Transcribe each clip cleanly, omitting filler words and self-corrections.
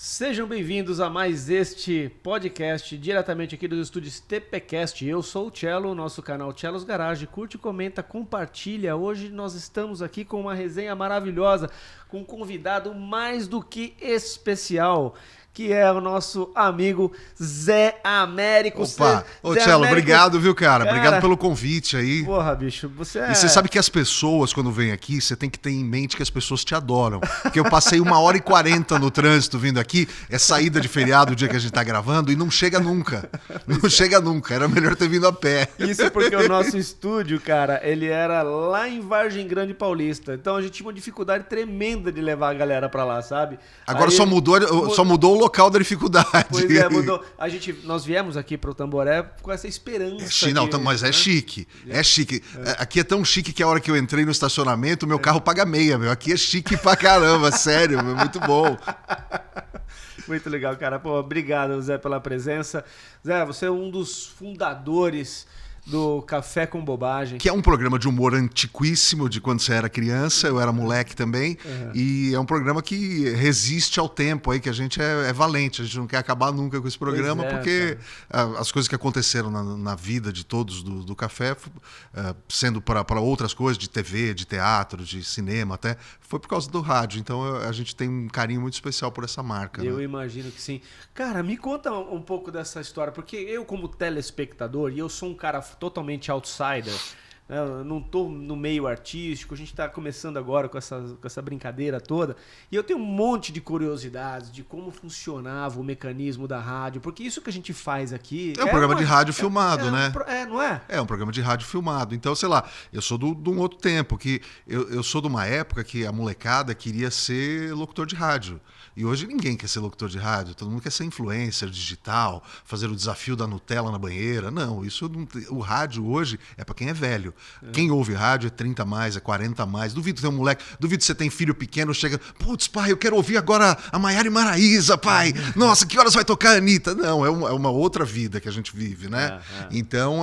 Sejam bem-vindos a mais este podcast, diretamente aqui dos estúdios TPcast. Eu sou o Cello, nosso canal Cello's Garage. Curte, comenta, compartilha. Hoje nós estamos aqui com uma resenha maravilhosa, com um convidado mais do que especial, que é o nosso amigo Zé Américo. Opa, ô Zé Cello, Américo, obrigado, viu, cara? Obrigado pelo convite aí. Porra, bicho, você é... E você sabe que as pessoas, quando vêm aqui, você tem que ter em mente que as pessoas te adoram. Porque eu passei 1h40 no trânsito vindo aqui, é saída de feriado o dia que a gente tá gravando, e não chega nunca. Não chega nunca, era melhor ter vindo a pé. Isso porque o nosso estúdio, cara, ele era lá em Vargem Grande Paulista. Então a gente tinha uma dificuldade tremenda de levar a galera pra lá, sabe? Agora Aí, só mudou o local da dificuldade. Pois é, mudou. Nós viemos aqui pro Tamboré com essa esperança. Mas é chique. É chique. Aqui é tão chique que a hora que eu entrei no estacionamento, meu carro paga meia, meu. Aqui é chique pra caramba, sério, meu, muito bom. Muito legal, cara. Pô, obrigado, Zé, pela presença. Zé, você é um dos fundadores do Café com Bobagem. Que é um programa de humor antiquíssimo de quando você era criança, eu era moleque também, e é um programa que resiste ao tempo aí, que a gente é valente, a gente não quer acabar nunca com esse programa, porque as coisas que aconteceram na vida de todos do Café, sendo para outras coisas, de TV, de teatro, de cinema até, foi por causa do rádio, então a gente tem um carinho muito especial por essa marca. Eu imagino que sim. Cara, me conta um pouco dessa história, porque eu como telespectador, e eu sou um cara totalmente outsider, né? Eu não tô no meio artístico, a gente tá começando agora com essa brincadeira toda, e eu tenho um monte de curiosidades de como funcionava o mecanismo da rádio, porque isso que a gente faz aqui... É um programa de rádio filmado, né? Não é? É um programa de rádio filmado. Então, sei lá, eu sou de um outro tempo, que eu sou de uma época que a molecada queria ser locutor de rádio. E hoje ninguém quer ser locutor de rádio, todo mundo quer ser influencer digital, fazer o desafio da Nutella na banheira. Não, o rádio hoje é para quem é velho. Quem ouve rádio é 30 a mais, é 40 a mais. Duvido ter um moleque, duvido você tem filho pequeno, chega, putz, pai, eu quero ouvir agora a Maiara e Maraísa, pai. Nossa, que horas vai tocar a Anitta? Não, é uma outra vida que a gente vive, né? Então,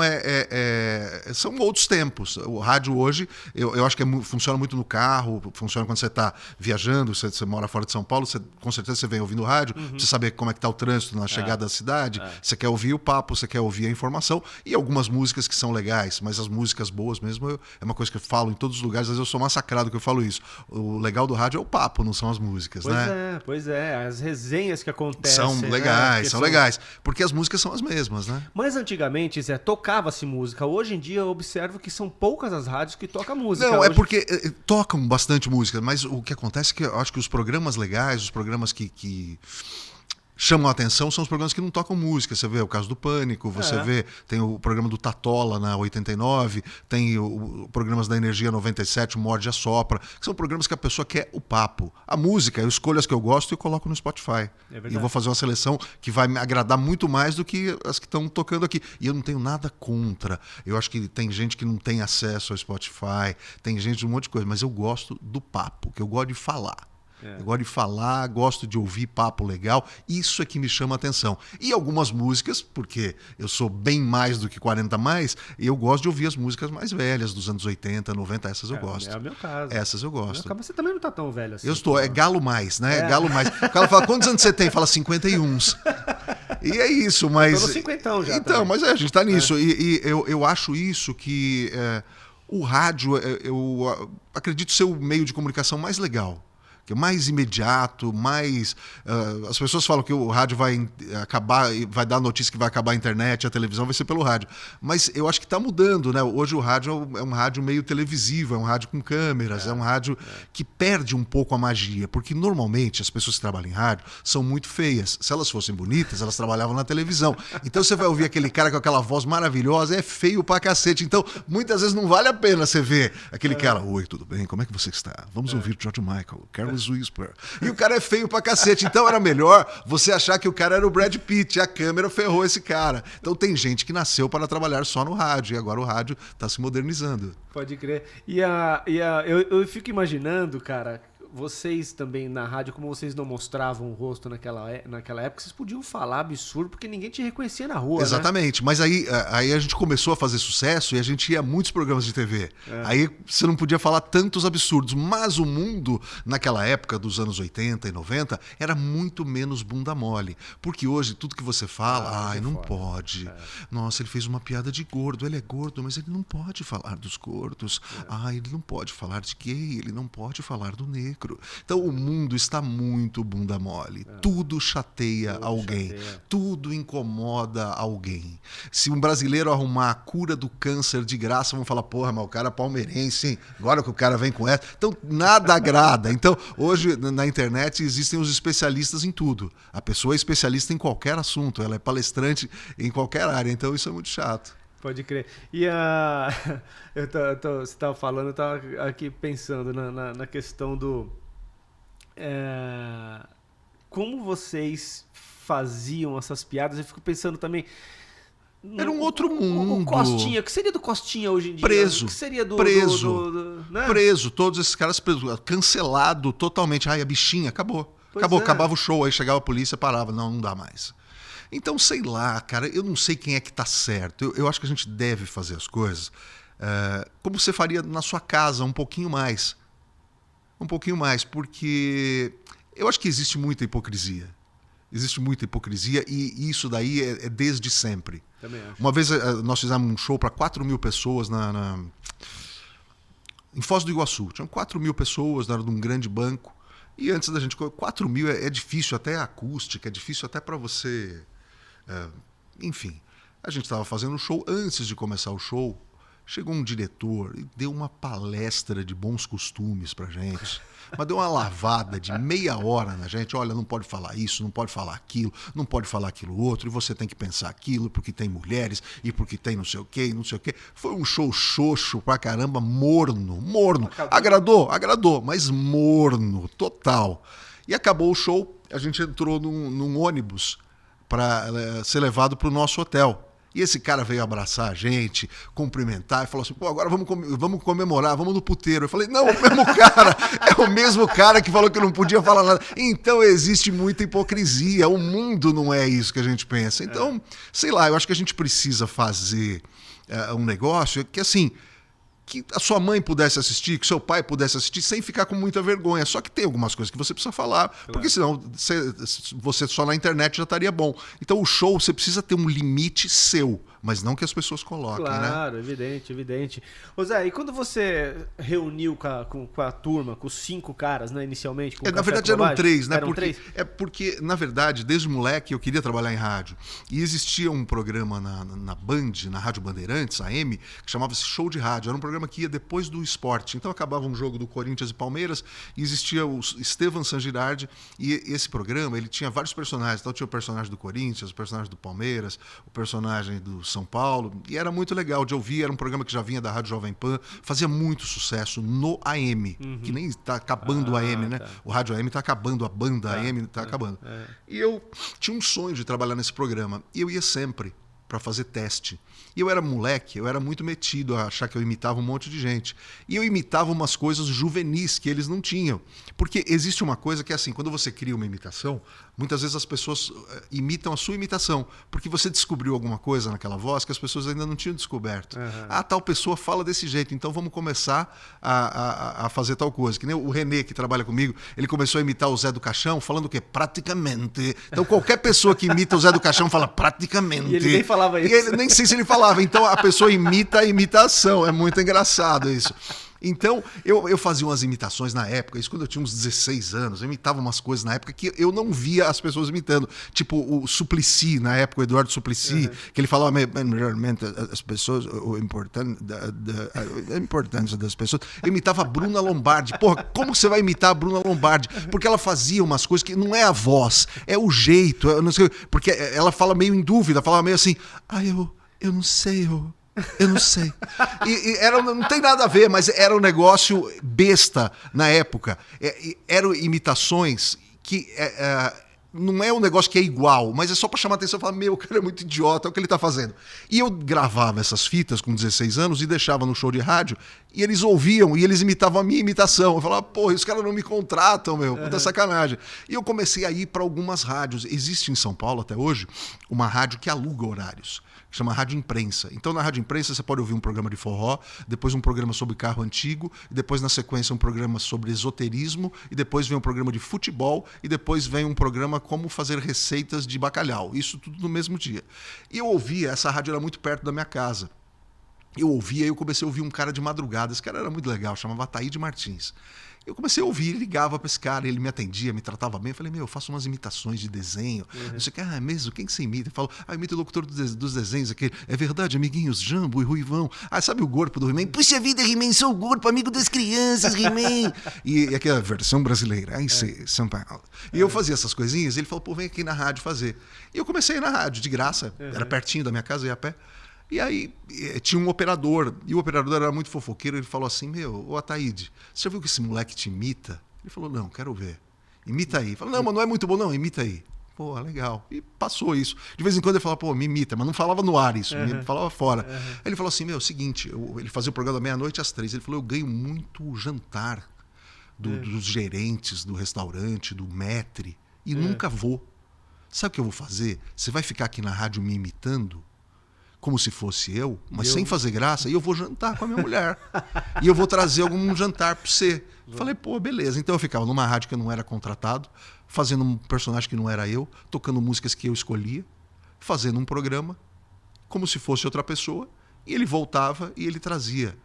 são outros tempos. O rádio hoje, eu acho que funciona muito no carro, funciona quando você está viajando, você mora fora de São Paulo, com certeza você vem ouvindo rádio, você saber como é que tá o trânsito na chegada da cidade, você quer ouvir o papo, você quer ouvir a informação, e algumas músicas que são legais, mas as músicas boas mesmo, é uma coisa que eu falo em todos os lugares, às vezes eu sou massacrado que eu falo isso. O legal do rádio é o papo, não são as músicas, né? Pois é, as resenhas que acontecem. São legais, são legais, porque as músicas são as mesmas, né? Mas antigamente, Zé, tocava-se música. Hoje em dia eu observo que são poucas as rádios que tocam música. Não, hoje... é porque tocam bastante música, mas o que acontece é que eu acho que os programas legais, os programas que chamam a atenção são os programas que não tocam música. Você vê o caso do Pânico, você vê, tem o programa do Tatola na 89, tem programas da Energia 97, o Morde e Assopra, que são programas que a pessoa quer o papo. A música, eu escolho as que eu gosto e coloco no Spotify. E eu vou fazer uma seleção que vai me agradar muito mais do que as que estão tocando aqui. E eu não tenho nada contra. Eu acho que tem gente que não tem acesso ao Spotify, tem gente de um monte de coisa, mas eu gosto do papo, que eu gosto de falar. Eu gosto de falar, gosto de ouvir papo legal, isso é que me chama a atenção. E algumas músicas, porque eu sou bem mais do que 40 a mais, eu gosto de ouvir as músicas mais velhas, dos anos 80, 90, essas eu gosto. É o meu caso. Essas eu gosto. Mas você também não tá tão velho assim. Eu estou, é galo mais, né? É galo mais. O cara fala, quantos anos você tem? Fala 51. E é isso, mas... Eu tô no 50 já. Então, também. Mas a gente tá nisso. E eu acho isso que o rádio, eu acredito ser o meio de comunicação mais legal. Que é mais imediato, mais... as pessoas falam que o rádio vai acabar, vai dar a notícia que vai acabar a internet, a televisão vai ser pelo rádio. Mas eu acho que está mudando, né? Hoje o rádio é um rádio meio televisivo, é um rádio com câmeras, é um rádio que perde um pouco a magia, porque normalmente as pessoas que trabalham em rádio são muito feias. Se elas fossem bonitas, elas trabalhavam na televisão. Então você vai ouvir aquele cara com aquela voz maravilhosa, é feio pra cacete. Então muitas vezes não vale a pena você ver aquele cara, oi, tudo bem? Como é que você está? Vamos ouvir George Michael, Carlos Whisper. E o cara é feio pra cacete. Então era melhor você achar que o cara era o Brad Pitt. E a câmera ferrou esse cara. Então tem gente que nasceu para trabalhar só no rádio. E agora o rádio tá se modernizando. Pode crer. Eu fico imaginando, cara, vocês também na rádio, como vocês não mostravam o rosto naquela época, vocês podiam falar absurdo porque ninguém te reconhecia na rua, Exatamente, né? Mas aí a gente começou a fazer sucesso e a gente ia a muitos programas de TV. Aí você não podia falar tantos absurdos, mas o mundo naquela época dos anos 80 e 90 era muito menos bunda mole, porque hoje tudo que você fala, não pode. Nossa, ele fez uma piada de gordo, ele é gordo, mas ele não pode falar dos gordos. Ele não pode falar de gay, ele não pode falar do negro. Então o mundo está muito bunda mole. Tudo chateia alguém. Tudo incomoda alguém. Se um brasileiro arrumar a cura do câncer de graça, vão falar, porra, mas o cara é palmeirense, hein? Agora que o cara vem com essa. Então nada agrada. Então hoje na internet existem os especialistas em tudo. A pessoa é especialista em qualquer assunto. Ela é palestrante em qualquer área. Então isso é muito chato. Pode crer. E você estava falando, eu estava aqui pensando na questão do... como vocês faziam essas piadas? Eu fico pensando também... Era um outro mundo. O Costinha, o que seria do Costinha hoje em dia? Preso. O que seria do... né? Preso, todos esses caras presos. Cancelado totalmente. A bichinha, acabou. Acabava o show, aí chegava a polícia, parava. Não dá mais. Então, sei lá, cara, eu não sei quem é que tá certo. Eu acho que a gente deve fazer as coisas como você faria na sua casa, um pouquinho mais. Um pouquinho mais, porque eu acho que existe muita hipocrisia. Existe muita hipocrisia e isso daí é desde sempre. Também acho. Uma vez nós fizemos um show para 4.000 pessoas em Foz do Iguaçu. Tinham 4.000 pessoas, era de um grande banco. E antes da gente... 4.000 é difícil até a acústica, é difícil até para você... enfim, a gente estava fazendo o show. Antes de começar o show, chegou um diretor e deu uma palestra de bons costumes pra gente. Mas deu uma lavada de meia hora na gente. Olha, não pode falar isso, não pode falar aquilo, não pode falar aquilo outro, e você tem que pensar aquilo porque tem mulheres e porque tem não sei o quê, não sei o quê. Foi um show xoxo pra caramba, morno. Agradou, mas morno, total. E acabou o show, a gente entrou num ônibus para ser levado para o nosso hotel. E esse cara veio abraçar a gente, cumprimentar e falou assim, pô, agora vamos comemorar, vamos no puteiro. Eu falei, não, o mesmo cara que falou que não podia falar nada. Então existe muita hipocrisia, o mundo não é isso que a gente pensa. Então, sei lá, eu acho que a gente precisa fazer um negócio que, assim, que a sua mãe pudesse assistir, que seu pai pudesse assistir sem ficar com muita vergonha. Só que tem algumas coisas que você precisa falar, porque senão você só na internet já estaria bom. Então o show, você precisa ter um limite seu, mas não que as pessoas coloquem, né? Claro, evidente. Ô Zé, e quando você reuniu com a turma, com os 5 caras, né, inicialmente? Na verdade eram 3, né? Eram 3? Porque, na verdade, desde moleque eu queria trabalhar em rádio. E existia um programa na Band, na Rádio Bandeirantes, AM, que chamava-se Show de Rádio. Era um programa que ia depois do esporte. Então acabava um jogo do Corinthians e Palmeiras e existia o Estevan San Girardi, e esse programa ele tinha vários personagens. Então tinha o personagem do Corinthians, o personagem do Palmeiras, o personagem do São Paulo, e era muito legal de ouvir. Era um programa que já vinha da Rádio Jovem Pan, fazia muito sucesso no AM, que nem está acabando o AM, né? O Rádio AM está acabando, a banda AM está acabando. E eu tinha um sonho de trabalhar nesse programa, e eu ia sempre para fazer teste. E eu era moleque, eu era muito metido a achar que eu imitava um monte de gente. E eu imitava umas coisas juvenis que eles não tinham. Porque existe uma coisa que é assim, quando você cria uma imitação, muitas vezes as pessoas imitam a sua imitação, porque você descobriu alguma coisa naquela voz que as pessoas ainda não tinham descoberto. Tal pessoa fala desse jeito, então vamos começar a fazer tal coisa. Que nem o Renê, que trabalha comigo, ele começou a imitar o Zé do Caixão, falando o quê? Praticamente. Então qualquer pessoa que imita o Zé do Caixão fala praticamente. E ele nem falava isso. E ele, nem sei se ele falava. Então a pessoa imita a imitação. É muito engraçado isso. Então, eu fazia umas imitações na época, isso quando eu tinha uns 16 anos, eu imitava umas coisas na época que eu não via as pessoas imitando. Tipo o Suplicy, na época, o Eduardo Suplicy, que ele falava melhormente as pessoas, a importância das pessoas. Eu imitava a Bruna Lombardi. Porra, como você vai imitar a Bruna Lombardi? Porque ela fazia umas coisas que não é a voz, é o jeito, eu não sei, porque ela fala meio em dúvida, falava meio assim, eu não sei, eu não sei. E não tem nada a ver, mas era um negócio besta na época. Eram imitações que não é um negócio que é igual, mas é só para chamar a atenção e falar, o cara é muito idiota, é o que ele tá fazendo. E eu gravava essas fitas com 16 anos e deixava no show de rádio E eles ouviam e eles imitavam a minha imitação. Eu falava, porra, os caras não me contratam, meu, puta sacanagem. E eu comecei a ir para algumas rádios. Existe em São Paulo até hoje uma rádio que aluga horários, que chama Rádio Imprensa. Então na Rádio Imprensa você pode ouvir um programa de forró, depois um programa sobre carro antigo, e depois na sequência um programa sobre esoterismo, e depois vem um programa de futebol, e depois vem um programa como fazer receitas de bacalhau. Isso tudo no mesmo dia. E eu ouvia, essa rádio era muito perto da minha casa. Eu ouvia e eu comecei a ouvir um cara de madrugada. Esse cara era muito legal, chamava Ataíde Martins. Eu comecei a ouvir, ligava para esse cara, ele me atendia, me tratava bem. Eu falei, eu faço umas imitações de desenho. Não sei o que, é mesmo? Quem que você imita? Eu falo, eu imito o locutor dos desenhos aqui. É verdade, amiguinhos, Jambo e Ruivão. Sabe o Gorpo do He-Man? Puxa vida, He-Man, sou o Gorpo, amigo das crianças, He-Man. E aqui é a versão brasileira, aí São Paulo. E eu fazia essas coisinhas, e ele falou, vem aqui na rádio fazer. E eu comecei a ir na rádio, de graça, era pertinho da minha casa, ia a pé. E aí tinha um operador, e o operador era muito fofoqueiro, ele falou assim, ô Ataíde, você já viu que esse moleque te imita? Ele falou, não, quero ver. Imita aí. Falou, não, mas não é muito bom, não, imita aí. Pô, legal. E passou isso. De vez em quando ele falava, me imita, mas não falava no ar isso, me falava fora. Aí ele falou assim, seguinte, ele fazia o programa da meia-noite às 3. Ele falou, eu ganho muito jantar dos gerentes do restaurante, do maître, e nunca vou. Sabe o que eu vou fazer? Você vai ficar aqui na rádio me imitando, como se fosse eu, mas sem fazer graça, e eu vou jantar com a minha mulher. E eu vou trazer algum jantar para você. Falei, beleza. Então eu ficava numa rádio que eu não era contratado, fazendo um personagem que não era eu, tocando músicas que eu escolhia, fazendo um programa, como se fosse outra pessoa, e ele voltava e ele trazia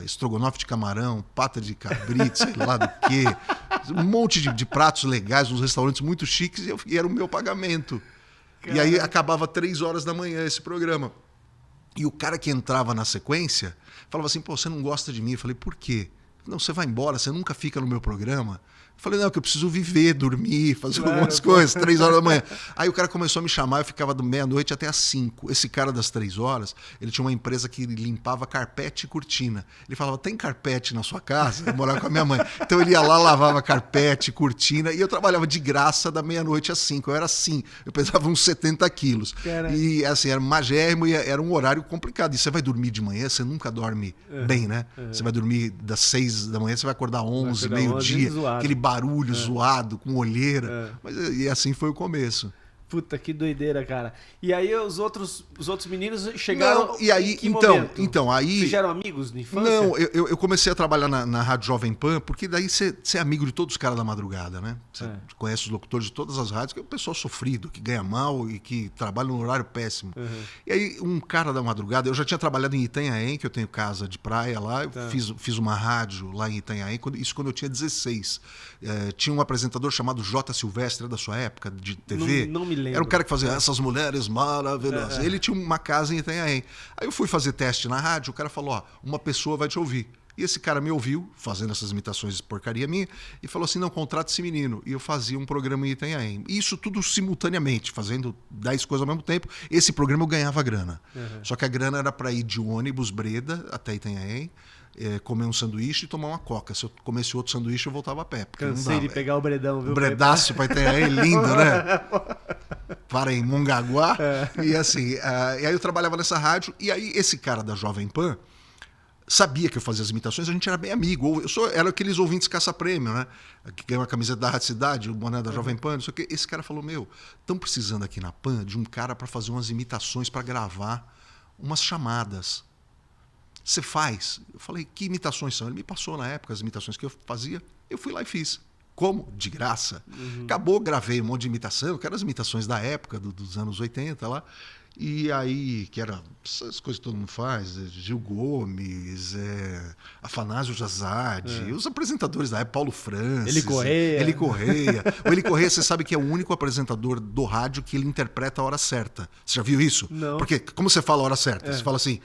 estrogonofe de camarão, pata de cabrito, sei lá do quê, um monte de pratos legais, uns restaurantes muito chiques, e era o meu pagamento. E aí acabava 3 horas da manhã esse programa. E o cara que entrava na sequência falava assim, você não gosta de mim? Eu falei, por quê? Não, você vai embora, você nunca fica no meu programa. Eu falei, não, que eu preciso viver, dormir, fazer algumas coisas, 3 horas da manhã. Aí o cara começou a me chamar, eu ficava do meia-noite até às 5. Esse cara das 3 horas, ele tinha uma empresa que limpava carpete e cortina. Ele falava, tem carpete na sua casa? Eu morava com a minha mãe. Então ele ia lá, lavava carpete, cortina, e eu trabalhava de graça da meia-noite às 5. Eu era assim, eu pesava uns 70 quilos. Caramba. E assim, era magérrimo e era um horário complicado. E você vai dormir de manhã, você nunca dorme bem, né? Você vai dormir das 6 da manhã, você vai acordar 11, meio-dia, aquele barulho zoado, com olheira. Mas e assim foi o começo. Puta, que doideira, cara. E aí os outros meninos chegaram... Não, e aí, então, aí... Vocês eram amigos de infância? Não, eu comecei a trabalhar na Rádio Jovem Pan, porque daí você é amigo de todos os caras da madrugada, né? Você conhece os locutores de todas as rádios, que é o pessoal sofrido, que ganha mal e que trabalha num horário péssimo. E aí um cara da madrugada, eu já tinha trabalhado em Itanhaém, que eu tenho casa de praia lá, eu fiz uma rádio lá em Itanhaém, isso quando eu tinha 16. Tinha um apresentador chamado J. Silvestre, da sua época, de TV. Não me lembro. Era um cara que fazia essas mulheres maravilhosas. Ele tinha uma casa em Itanhaém. Aí eu fui fazer teste na rádio, o cara falou, uma pessoa vai te ouvir. E esse cara me ouviu, fazendo essas imitações de porcaria minha, e falou assim, não, contrata esse menino. E eu fazia um programa em Itanhaém. Isso tudo simultaneamente, fazendo 10 coisas ao mesmo tempo. Esse programa eu ganhava grana. Só que a grana era para ir de ônibus Breda até Itanhaém, comer um sanduíche e tomar uma coca. Se eu comesse outro sanduíche, eu voltava a pé. Cansei de pegar o Bredão, viu? O Bredaço para Itanhaém, lindo, né? Para em Mongaguá. E assim, e aí eu trabalhava nessa rádio, e aí esse cara da Jovem Pan sabia que eu fazia as imitações, a gente era bem amigo. Era aqueles ouvintes caça-prêmio, né? Que ganham a camiseta da Rádio Cidade, o boné da Jovem Pan, não sei o quê. Esse cara falou, estão precisando aqui na Pan de um cara para fazer umas imitações, para gravar umas chamadas. Você faz? Eu falei, que imitações são? Ele me passou na época as imitações que eu fazia, eu fui lá e fiz. Como? De graça. Acabou, gravei um monte de imitação, que eram as imitações da época, dos anos 80 lá. E aí, que era essas coisas que todo mundo faz, Gil Gomes, Afanásio Jazade, os apresentadores da época, Paulo Francis, Eli Correia. O Eli Correia, você sabe que é o único apresentador do rádio que ele interpreta a hora certa. Você já viu isso? Não. Porque como você fala a hora certa? Você fala assim,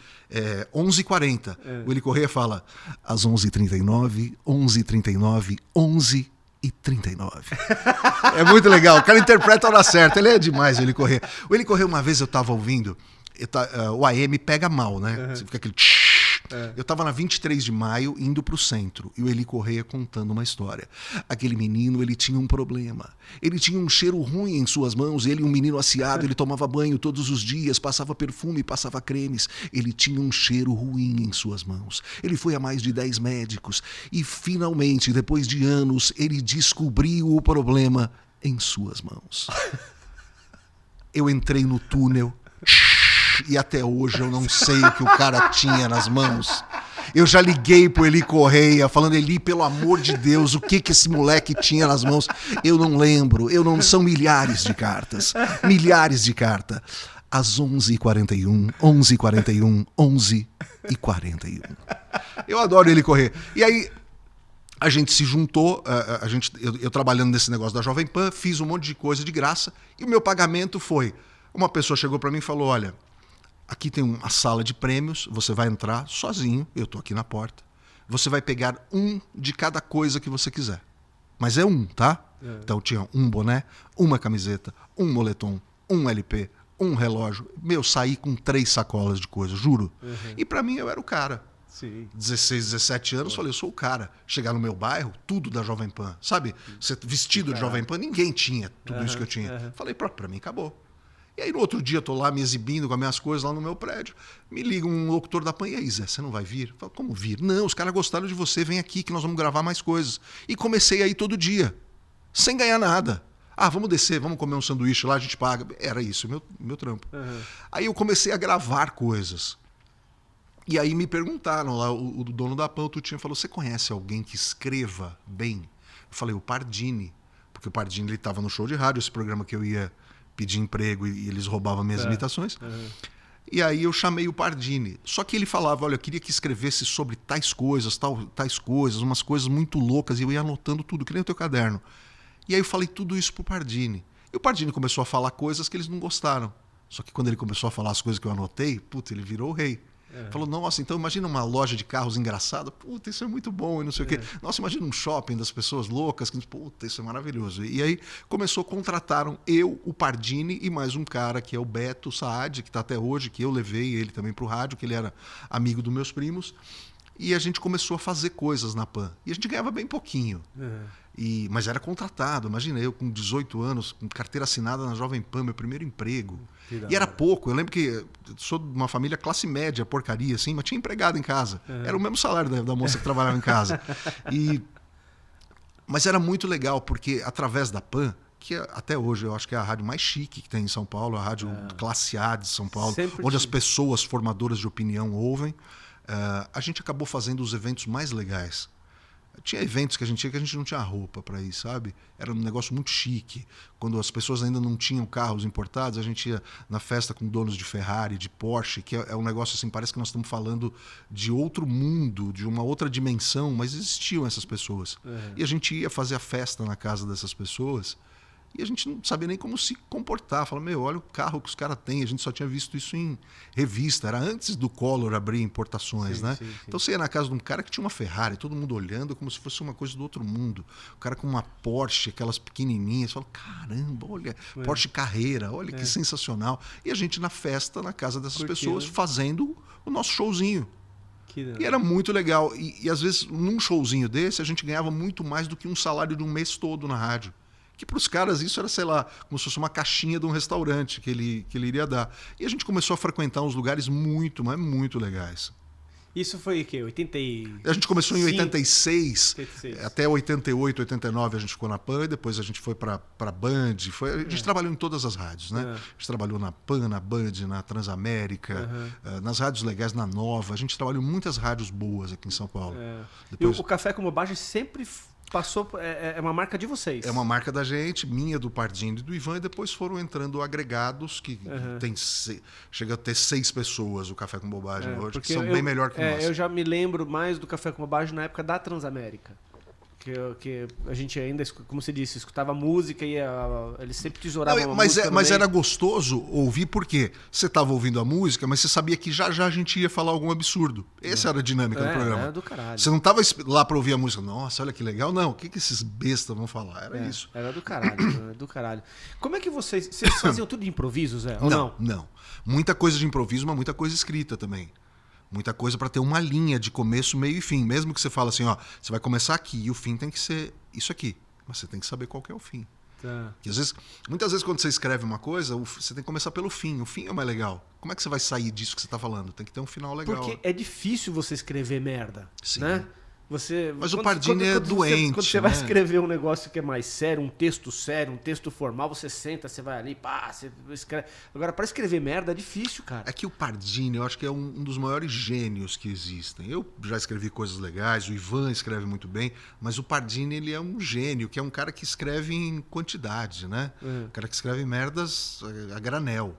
11h40. O Eli Correia fala às 11h39, 11h39, 11h39. É muito legal. O cara interpreta a hora certa. Ele é demais, o Eli Correia. O Eli Correia, uma vez eu tava ouvindo, o AM pega mal, né? Você fica aquele... Eu estava na 23 de maio, indo para o centro, e o Eli Correia contando uma história. Aquele menino, ele tinha um problema. Ele tinha um cheiro ruim em suas mãos, ele, um menino aciado, ele tomava banho todos os dias, passava perfume, passava cremes. Ele tinha um cheiro ruim em suas mãos. Ele foi a mais de 10 médicos, e finalmente, depois de anos, ele descobriu o problema em suas mãos. Eu entrei no túnel e até hoje eu não sei o que o cara tinha nas mãos. Eu já liguei pro Eli Correia, falando, Eli, pelo amor de Deus, o que esse moleque tinha nas mãos? Eu não lembro, são milhares de cartas. Milhares de cartas. Às 11h41, 11h41, 11h41. Eu adoro Eli Correia. E aí, a gente se juntou, eu trabalhando nesse negócio da Jovem Pan, fiz um monte de coisa de graça, e o meu pagamento foi, uma pessoa chegou para mim e falou, olha, aqui tem uma sala de prêmios, você vai entrar sozinho, eu tô aqui na porta, você vai pegar um de cada coisa que você quiser. Mas é um, tá? Então tinha um boné, uma camiseta, um moletom, um LP, um relógio. Saí com 3 sacolas de coisa, juro. E para mim eu era o cara. Sim. 16, 17 anos, falei, eu sou o cara. Chegar no meu bairro, tudo da Jovem Pan. Sabe? Ser vestido de Jovem Pan, ninguém tinha tudo isso que eu tinha. Falei, pra mim acabou. E aí no outro dia, tô lá me exibindo com as minhas coisas lá no meu prédio. Me liga um locutor da Pan, e aí, Zé, você não vai vir? Eu falo, como vir? Não, os caras gostaram de você, vem aqui que nós vamos gravar mais coisas. E comecei a ir todo dia, sem ganhar nada. Ah, vamos descer, vamos comer um sanduíche lá, a gente paga. Era isso, meu trampo. Aí eu comecei a gravar coisas. E aí me perguntaram lá, o dono da Pan, o Tutinha, falou, você conhece alguém que escreva bem? Eu falei, o Pardini. Porque o Pardini estava no show de rádio, esse programa que eu ia pedir emprego e eles roubavam minhas imitações. E aí eu chamei o Pardini. Só que ele falava, olha, eu queria que escrevesse sobre tais coisas, tais coisas, umas coisas muito loucas, e eu ia anotando tudo, que nem o teu caderno. E aí eu falei tudo isso pro Pardini. E o Pardini começou a falar coisas que eles não gostaram. Só que quando ele começou a falar as coisas que eu anotei, ele virou o rei. Falou, nossa, então imagina uma loja de carros engraçada, isso é muito bom, e não sei o quê. Nossa, imagina um shopping das pessoas loucas, isso é maravilhoso. E aí contrataram eu, o Pardini e mais um cara que é o Beto Saad, que está até hoje, que eu levei ele também para o rádio, que ele era amigo dos meus primos. E a gente começou a fazer coisas na Pan. E a gente ganhava bem pouquinho. Mas era contratado. Imagina, eu com 18 anos, com carteira assinada na Jovem Pan, meu primeiro emprego. E era pouco. Eu lembro que eu sou de uma família classe média, porcaria, assim, mas tinha empregado em casa. Era o mesmo salário da moça que trabalhava em casa. Mas era muito legal, porque através da Pan, que até hoje eu acho que é a rádio mais chique que tem em São Paulo, a rádio classe A de São Paulo, onde as pessoas formadoras de opinião ouvem, a gente acabou fazendo os eventos mais legais. Tinha eventos que a gente não tinha roupa para ir, sabe? Era um negócio muito chique. Quando as pessoas ainda não tinham carros importados, a gente ia na festa com donos de Ferrari, de Porsche, que é um negócio assim, parece que nós estamos falando de outro mundo, de uma outra dimensão, mas existiam essas pessoas. E a gente ia fazer a festa na casa dessas pessoas e a gente não sabia nem como se comportar. Falava, olha o carro que os caras têm. A gente só tinha visto isso em revista. Era antes do Collor abrir importações, né? Sim. Então você ia na casa de um cara que tinha uma Ferrari, todo mundo olhando como se fosse uma coisa do outro mundo. O cara com uma Porsche, aquelas pequenininhas. Você fala, caramba, olha, Porsche Carreira, olha que sensacional. E a gente na festa, na casa dessas pessoas, fazendo o nosso showzinho. E era muito legal. E às vezes, num showzinho desse, a gente ganhava muito mais do que um salário de um mês todo na rádio. Que para os caras isso era, sei lá, como se fosse uma caixinha de um restaurante que ele iria dar. E a gente começou a frequentar uns lugares muito, mas muito legais. Isso foi o quê? 80 A gente começou em 86, até 88, 89 a gente ficou na Pan, e depois a gente foi para Band. A gente trabalhou em todas as rádios, né? A gente trabalhou na Pan, na Band, na Transamérica, nas rádios legais, na Nova. A gente trabalhou em muitas rádios boas aqui em São Paulo. Depois... E o Café com Bobagem sempre passou, é uma marca de vocês. É uma marca da gente, minha, do Pardini e do Ivan, e depois foram entrando agregados que chega a ter 6 pessoas o Café com Bobagem hoje, que são bem melhor que nós. Eu já me lembro mais do Café com Bobagem na época da Transamérica. Que a gente ainda, como você disse, escutava música e eles sempre tesouravam música. Mas era gostoso ouvir porque você estava ouvindo a música, mas você sabia que já a gente ia falar algum absurdo. Essa era a dinâmica do programa. Era do caralho. Você não estava lá para ouvir a música, nossa, olha que legal. Não, o que esses bestas vão falar? Era isso. Era do caralho, era do caralho. Como é que vocês faziam tudo de improviso, Zé? Ou não? Não. Muita coisa de improviso, mas muita coisa escrita também. Muita coisa para ter uma linha de começo, meio e fim. Mesmo que você fale assim, ó, você vai começar aqui e o fim tem que ser isso aqui. Mas você tem que saber qual que é o fim. Tá. Porque muitas vezes quando você escreve uma coisa, você tem que começar pelo fim. O fim é o mais legal. Como é que você vai sair disso que você está falando? Tem que ter um final legal. Porque é difícil você escrever merda, Sim. né? Mas o Pardini é doente. Quando você vai escrever um negócio que é mais sério, um texto formal, você senta, você vai ali, pá, você escreve. Agora, para escrever merda é difícil, cara. É que o Pardini, eu acho que é um dos maiores gênios que existem. Eu já escrevi coisas legais, o Ivan escreve muito bem, mas o Pardini, ele é um gênio, que é um cara que escreve em quantidade, né? Um cara que escreve merdas a granel.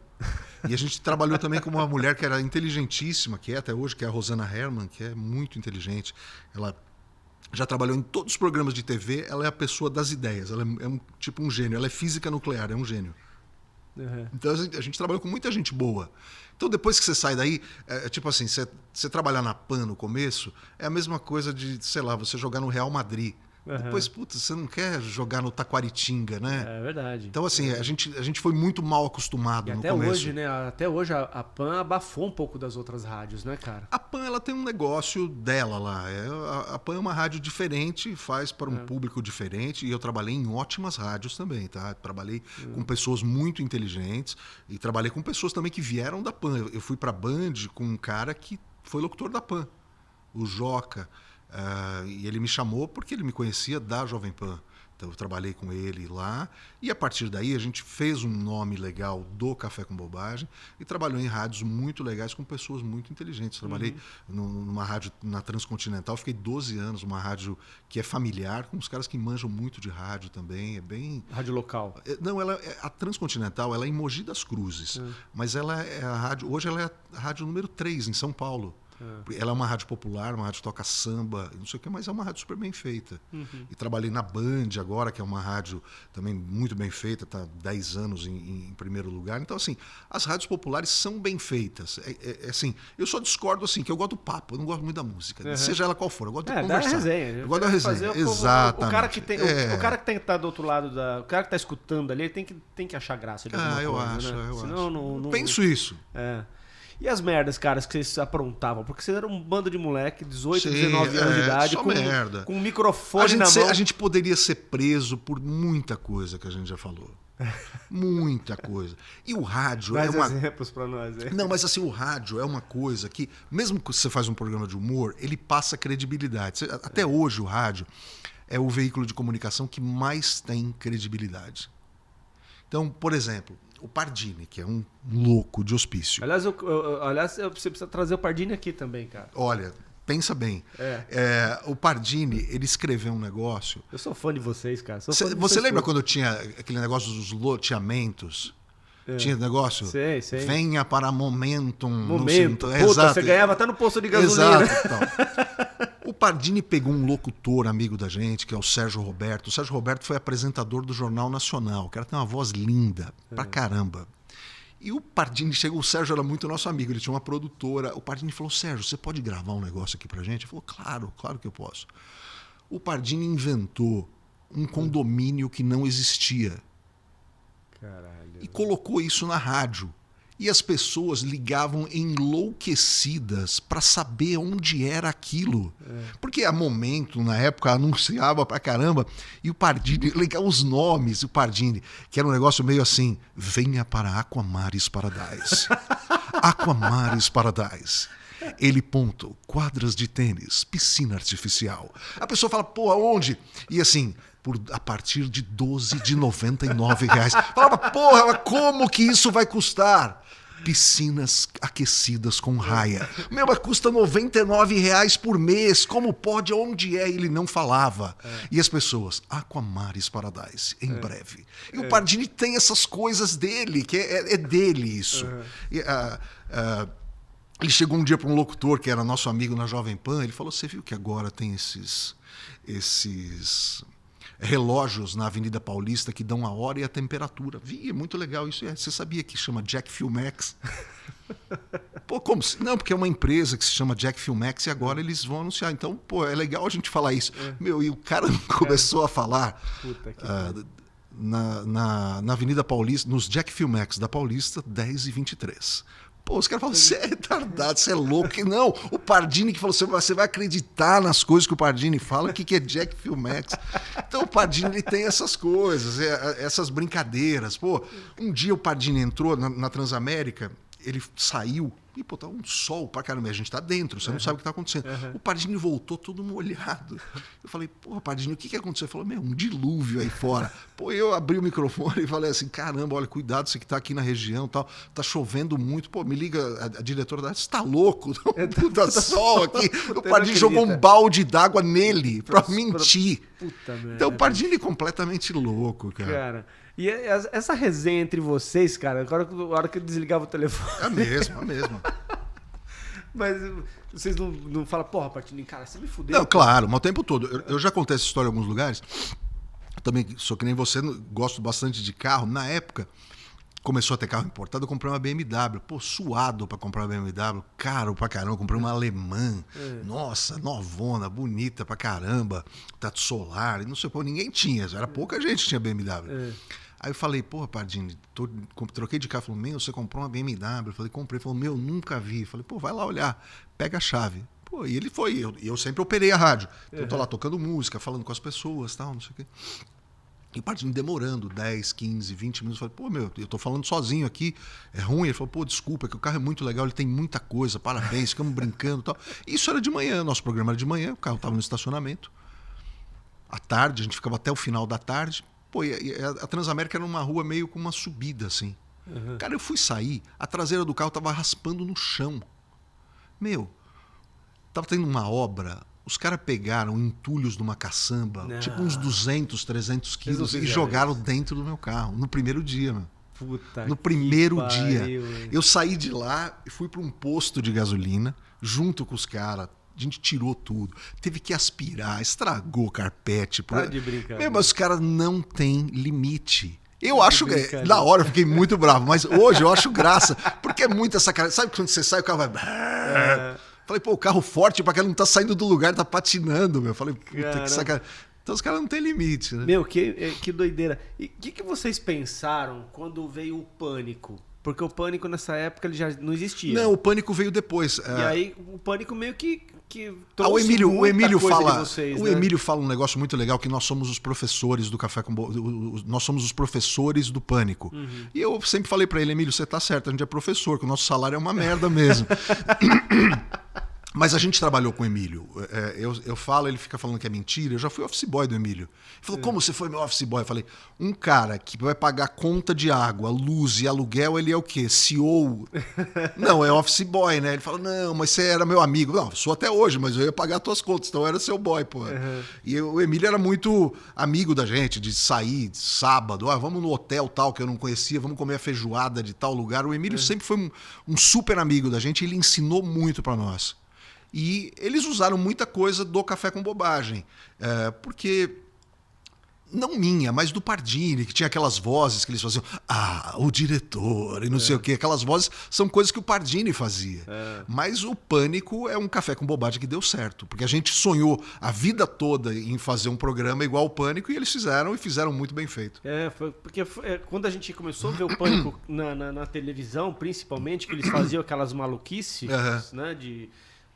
E a gente trabalhou também com uma mulher que era inteligentíssima, que é até hoje, que é a Rosana Herman, que é muito inteligente. Ela já trabalhou em todos os programas de TV, ela é a pessoa das ideias, ela é tipo um gênio, ela é física nuclear, é um gênio. Então a gente trabalhou com muita gente boa. Então depois que você sai daí, tipo assim, você trabalhar na PAN no começo, é a mesma coisa de, sei lá, você jogar no Real Madrid. Depois, puta, você não quer jogar no Taquaritinga, né? É verdade. Então, assim, a gente foi muito mal acostumado e no até começo. Hoje, né? Até hoje a PAN abafou um pouco das outras rádios, né, cara? A PAN, ela tem um negócio dela lá. A PAN é uma rádio diferente, faz para um público diferente. E eu trabalhei em ótimas rádios também, tá? Trabalhei com pessoas muito inteligentes e trabalhei com pessoas também que vieram da PAN. Eu fui para a Band com um cara que foi locutor da PAN, o Joca. E ele me chamou porque ele me conhecia da Jovem Pan. Então eu trabalhei com ele lá e a partir daí a gente fez um nome legal do Café com Bobagem e trabalhou em rádios muito legais com pessoas muito inteligentes. Trabalhei numa rádio na Transcontinental, fiquei 12 anos numa rádio que é familiar, com os caras que manjam muito de rádio também, é bem... Rádio local. Não, a Transcontinental, ela é em Mogi das Cruzes, mas ela é a rádio, hoje ela é a rádio número 3 em São Paulo. Ela é uma rádio popular, uma rádio que toca samba, não sei o que, mas é uma rádio super bem feita. E trabalhei na Band agora, que é uma rádio também muito bem feita, está 10 anos em primeiro lugar. Então, assim, as rádios populares são bem feitas. Assim, eu só discordo, assim, que eu gosto do papo, eu não gosto muito da música, seja ela qual for, eu gosto de conversar. Da resenha. Eu gosto da resenha, exatamente. O cara que tem, o cara que tem que estar do outro lado, o cara que está escutando ali, ele tem que achar graça de alguma coisa, né? Eu Senão, acho. Não, penso isso. E as merdas, caras, que vocês aprontavam? Porque vocês eram um bando de moleque, 18, 19 anos de idade, com um microfone na mão. A gente poderia ser preso por muita coisa que a gente já falou. Muita coisa. E o rádio Mais exemplos pra nós aí. Não, mas assim, o rádio é uma coisa que, mesmo que você faz um programa de humor, ele passa credibilidade. Até hoje o rádio é o veículo de comunicação que mais tem credibilidade. Então, por exemplo, o Pardini, que é um louco de hospício. Aliás, você precisa trazer o Pardini aqui também, cara. Olha, pensa bem. O Pardini, ele escreveu um negócio... Eu sou fã de vocês, cara. Você lembra quando tinha aquele negócio dos loteamentos? Tinha negócio? Sei. Venha para Momentum. Momento. Puta, exato. Você ganhava até no posto de gasolina. Exato. Então. O Pardini pegou um locutor amigo da gente, que é o Sérgio Roberto. O Sérgio Roberto foi apresentador do Jornal Nacional. O cara tem uma voz linda pra caramba. E o Pardini chegou, o Sérgio era muito nosso amigo, ele tinha uma produtora. O Pardini falou, Sérgio, você pode gravar um negócio aqui pra gente? Ele falou, claro que eu posso. O Pardini inventou um condomínio que não existia. Caralho. E colocou isso na rádio. E as pessoas ligavam enlouquecidas para saber onde era aquilo. Porque a Momento, na época, anunciava pra caramba. E o Pardini, legal os nomes, o Pardini, que era um negócio meio assim, venha para Aquamares Paradise. Aquamares Paradise. Ele ponto, quadras de tênis, piscina artificial. A pessoa fala, pô, aonde? E assim... a partir de 12 de R$ 99. Falava, porra, mas como que isso vai custar? Piscinas aquecidas com raia. Mas custa R$ 99 por mês. Como pode? Onde é? Ele não falava. E as pessoas, Aquamares Paradise, em breve. E o Pardini tem essas coisas dele, que é dele isso. E, ele chegou um dia para um locutor que era nosso amigo na Jovem Pan, ele falou, você viu que agora tem esses relógios na Avenida Paulista que dão a hora e a temperatura. É muito legal isso. Você sabia que chama Jack Filmex? Pô, como? Não, porque é uma empresa que se chama Jack Filmex e agora eles vão anunciar. Então, pô, é legal a gente falar isso. E o cara começou a falar na Avenida Paulista, nos Jack Filmex da Paulista, 10h23. Pô, os caras falam, você é retardado, você é louco. Não, o Pardini que falou, você vai acreditar nas coisas que o Pardini fala, o que é Jack Filmex. Então o Pardini ele tem essas coisas, essas brincadeiras. Pô, um dia o Pardini entrou na Transamérica, ele saiu e, pô, tá um sol pra caramba. A gente tá dentro, você não sabe o que tá acontecendo. O Pardini voltou todo molhado. Eu falei, porra, Pardini, o que aconteceu? Ele falou, um dilúvio aí fora. Pô, eu abri o microfone e falei assim, caramba, olha, cuidado, você que tá aqui na região e tal, tá chovendo muito. Pô, me liga, a diretora da você tá louco? Puta sol aqui. O Pardini jogou um balde d'água nele pra mentir. Puta merda. Então o Pardini é completamente louco, cara. E essa resenha entre vocês, cara, agora a hora que eu desligava o telefone... É a mesma. Mas vocês não falam, porra, Pardini, cara, você me fudeu. Não, claro, mas o tempo todo. Eu já contei essa história em alguns lugares. Eu também sou que nem você, gosto bastante de carro. Na época, começou a ter carro importado, eu comprei uma BMW. Pô, suado pra comprar uma BMW, caro pra caramba. Eu comprei uma alemã. Nossa, novona, bonita pra caramba. Teto solar, e não sei, pô, ninguém tinha. Era pouca gente que tinha BMW. Aí eu falei, porra, Pardini, troquei de carro. Falou, você comprou uma BMW? Eu falei, comprei. Ele falou, nunca vi. Eu falei, pô, vai lá olhar, pega a chave. Pô, e ele foi. Eu sempre operei a rádio. Então eu tô lá tocando música, falando com as pessoas, tal, não sei o quê. E o Pardini demorando 10, 15, 20 minutos. Eu falei, pô, eu tô falando sozinho aqui, é ruim. Ele falou, pô, desculpa, é que o carro é muito legal, ele tem muita coisa, parabéns, ficamos brincando e tal. Isso era de manhã, nosso programa era de manhã, o carro tava no estacionamento. À tarde, a gente ficava até o final da tarde. Pô, e a Transamérica era numa rua meio com uma subida, assim. Cara, eu fui sair, a traseira do carro tava raspando no chão. Tava tendo uma obra, os caras pegaram entulhos de uma caçamba, tipo uns 200, 300 quilos, e jogaram dentro do meu carro, no primeiro dia, meu. Puta no primeiro dia. Pariu, eu saí de lá e fui para um posto de gasolina, junto com os caras. A gente tirou tudo. Teve que aspirar, estragou o carpete. Tá de brincadeira. Mas os caras não têm limite. Eu acho que na hora eu fiquei muito bravo, mas hoje eu acho graça, porque é muita sacanagem. Sabe quando você sai, o carro vai... Falei, pô, o carro forte, pra que ele não tá saindo do lugar, tá patinando, meu. Falei, puta, que sacanagem. Então os caras não têm limite, né? Que doideira. E o que vocês pensaram quando veio o Pânico? Porque o Pânico nessa época ele já não existia. Não, o Pânico veio depois. E aí o Pânico meio que trouxe o Emílio fala, de vocês, né? Emílio fala um negócio muito legal, que nós somos os professores do Café com nós somos os professores do Pânico. E eu sempre falei pra ele, Emílio, você tá certo, a gente é professor, que o nosso salário é uma merda mesmo. Mas a gente trabalhou com o Emílio. Eu falo, ele fica falando que é mentira. Eu já fui office boy do Emílio. Ele falou, como você foi meu office boy? Eu falei, um cara que vai pagar conta de água, luz e aluguel, ele é o quê? CEO? Não, é office boy, né? Ele falou, não, mas você era meu amigo. Não, sou até hoje, mas eu ia pagar as tuas contas, então eu era seu boy, pô. E o Emílio era muito amigo da gente, de sair de sábado, vamos no hotel tal, que eu não conhecia, vamos comer a feijoada de tal lugar. O Emílio sempre foi um super amigo da gente, e ele ensinou muito pra nós. E eles usaram muita coisa do Café com Bobagem, porque, não minha, mas do Pardini, que tinha aquelas vozes que eles faziam, o diretor, e não sei o quê. Aquelas vozes são coisas que o Pardini fazia. Mas o Pânico é um Café com Bobagem que deu certo, porque a gente sonhou a vida toda em fazer um programa igual o Pânico, e eles fizeram muito bem feito. Porque quando a gente começou a ver o Pânico na televisão, principalmente, que eles faziam aquelas maluquices, né,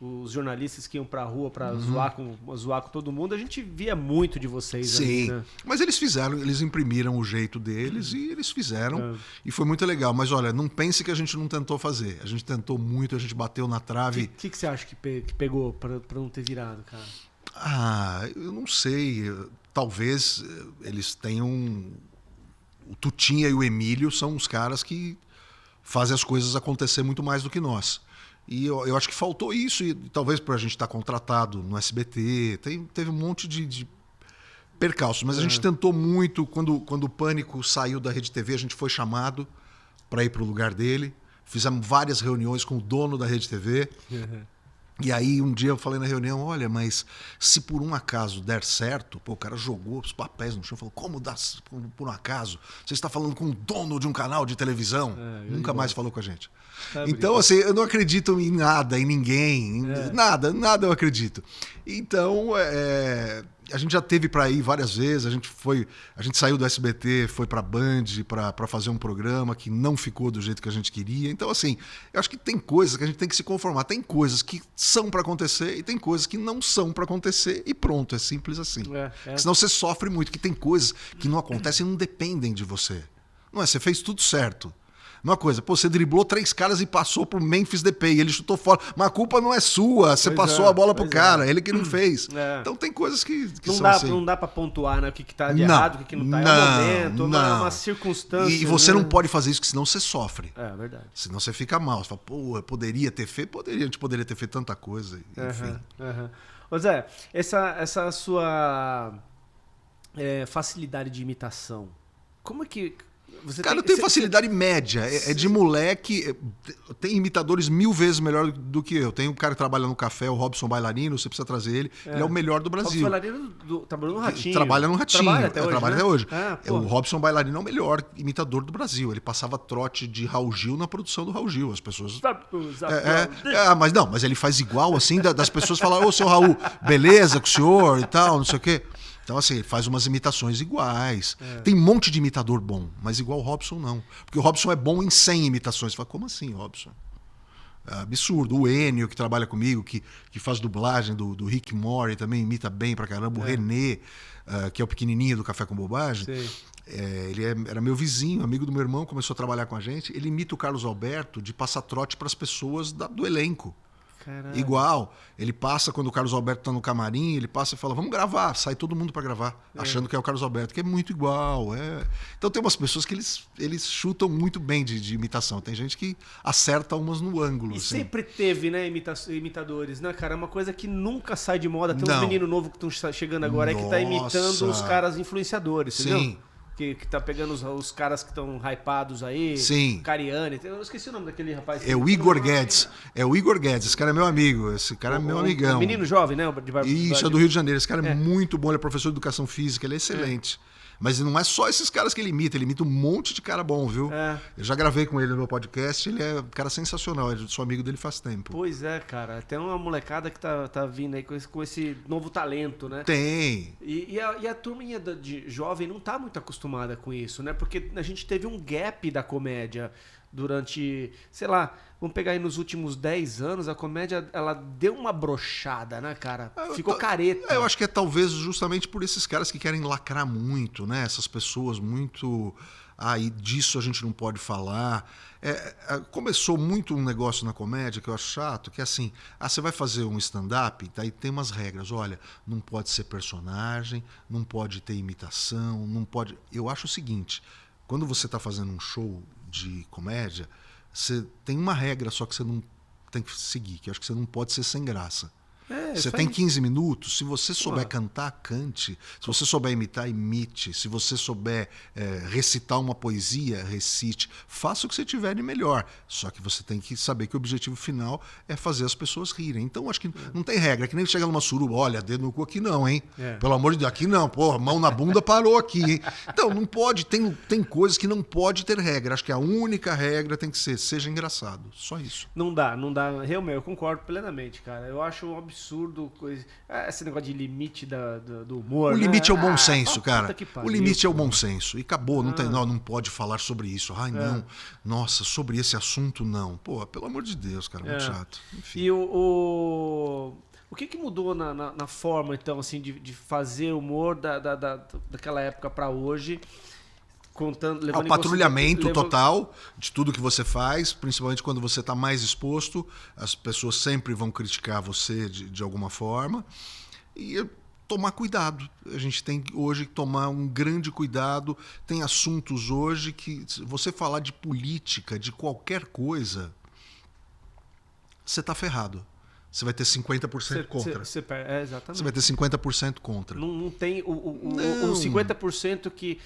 os jornalistas que iam pra rua pra zoar com todo mundo, a gente via muito de vocês. Sim, ali, né? Mas eles imprimiram o jeito deles e eles fizeram. E foi muito legal. Mas olha, não pense que a gente não tentou fazer. A gente tentou muito, a gente bateu na trave. O que você acha que pegou pra não ter virado, cara? Eu não sei. Talvez eles tenham... O Tutinha e o Emílio são os caras que fazem as coisas acontecer muito mais do que nós. E eu acho que faltou isso, e talvez por a gente estar contratado no SBT, teve um monte de percalços, mas a gente tentou muito, quando o Pânico saiu da Rede TV, a gente foi chamado para ir para o lugar dele, fizemos várias reuniões com o dono da Rede TV, e aí um dia eu falei na reunião, olha, mas se por um acaso der certo, o cara jogou os papéis no chão, falou, como dá por um acaso? Você está falando com o dono de um canal de televisão? Nunca mais falou com a gente. Então, assim, eu não acredito em nada, em ninguém, nada eu acredito. Então, A gente já teve para ir várias vezes, a gente saiu do SBT, foi para Band para fazer um programa que não ficou do jeito que a gente queria. Então, assim, eu acho que tem coisas que a gente tem que se conformar. Tem coisas que são para acontecer e tem coisas que não são para acontecer e pronto, é simples assim. Senão você sofre muito, que tem coisas que não acontecem e não dependem de você. Não é? Você fez tudo certo. Uma coisa, pô, você driblou 3 caras e passou pro Memphis Depay, ele chutou fora, mas a culpa não é sua, você passou a bola pro cara, ele que não fez. Então tem coisas que não são dá, assim. Não dá pra pontuar, né, o que tá de errado, o que não tá, é um momento, uma circunstância. E você não pode fazer isso, porque senão você sofre. É verdade. Senão você fica mal, você fala, pô, eu poderia ter feito, a gente poderia ter feito tanta coisa, enfim. Ô Zé, essa sua facilidade de imitação, como é que... Cara, eu tenho facilidade média. É de moleque. Tem imitadores 1000 vezes melhor do que eu. Tem um cara que trabalha no café, o Robson Bailarino, você precisa trazer ele. Ele é o melhor do Brasil. O Robson Bailarino trabalhou no Ratinho. Trabalha no Ratinho. Trabalha até hoje. O Robson Bailarino é o melhor imitador do Brasil. Ele passava trote de Raul Gil na produção do Raul Gil. As pessoas... Mas ele faz igual, assim, das pessoas falarem, ô, seu Raul, beleza com o senhor e tal, não sei o quê. Então, assim, ele faz umas imitações iguais. Tem um monte de imitador bom, mas igual o Robson, não. Porque o Robson é bom em 100 imitações. Você fala, como assim, Robson? É absurdo. O Enio, que trabalha comigo, que faz dublagem do Rick Mori, também imita bem pra caramba. O René, que é o pequenininho do Café com Bobagem. Ele era meu vizinho, amigo do meu irmão, começou a trabalhar com a gente. Ele imita o Carlos Alberto de passar trote pras pessoas do elenco. Caralho. Igual, ele passa quando o Carlos Alberto tá no camarim, ele passa e fala, vamos gravar, sai todo mundo para gravar, achando que é o Carlos Alberto, que é muito igual. Então tem umas pessoas que eles chutam muito bem de imitação, tem gente que acerta umas no ângulo. E assim. sempre teve, né, imitadores, né, cara? É uma coisa que nunca sai de moda. Tem uns meninos novos que estão chegando agora aí que tá imitando os caras influenciadores, entendeu? Sim. Que tá pegando os caras que estão hypados aí. Sim. Cariani. Eu esqueci o nome daquele rapaz. É o Igor Guedes. Esse cara é meu amigo. Esse cara é meu amigão. Menino jovem, né? Isso, é do Rio de Janeiro. Esse cara é muito bom, ele é professor de educação física, ele é excelente. Mas não é só esses caras que ele imita um monte de cara bom, viu? Eu já gravei com ele no meu podcast, ele é um cara sensacional, eu sou amigo dele faz tempo. Pois é, cara, tem uma molecada que tá vindo aí com esse novo talento, né? Tem. E a turminha de jovem não tá muito acostumada com isso, né? Porque a gente teve um gap da comédia durante, sei lá, vamos pegar aí nos últimos 10 anos, a comédia, ela deu uma brochada, né, cara? Ficou careta. Eu acho que é talvez justamente por esses caras que querem lacrar muito, né? Essas pessoas muito... e disso a gente não pode falar. Começou muito um negócio na comédia que eu acho chato, que é assim, você vai fazer um stand-up, daí tem umas regras, olha, não pode ser personagem, não pode ter imitação, não pode... Eu acho o seguinte, quando você está fazendo um show de comédia, você tem uma regra só que você não tem que seguir, que eu acho que você não pode ser sem graça. Você tem 15 minutos, se você souber cantar, cante. Se você souber imitar, imite. Se você souber recitar uma poesia, recite. Faça o que você tiver de melhor. Só que você tem que saber que o objetivo final é fazer as pessoas rirem. Então, acho que não tem regra. É que nem chegar numa suruba, olha, dedo no cu aqui não, hein? Pelo amor de Deus, aqui não. Porra, mão na bunda parou aqui, hein? Então, não pode, tem coisas que não pode ter regra. Acho que a única regra tem que ser, seja engraçado. Só isso. Não dá. Realmente, eu concordo plenamente, cara. Eu acho um absurdo esse negócio de limite do humor. O limite é o bom senso, cara. Pariu, o limite é o bom senso. E acabou, não pode falar sobre isso. Não. Nossa, sobre esse assunto não. Pô, pelo amor de Deus, cara, muito chato. Enfim. E o que mudou na forma, então, assim, de fazer humor daquela época para hoje? O patrulhamento total de tudo que você faz, principalmente quando você está mais exposto, as pessoas sempre vão criticar você de alguma forma, e tomar cuidado. A gente tem hoje que tomar um grande cuidado. Tem assuntos hoje que, se você falar de política, de qualquer coisa, você está ferrado. Você vai ter 50% contra. Exatamente. Você vai ter 50% contra. Não tem o 50% que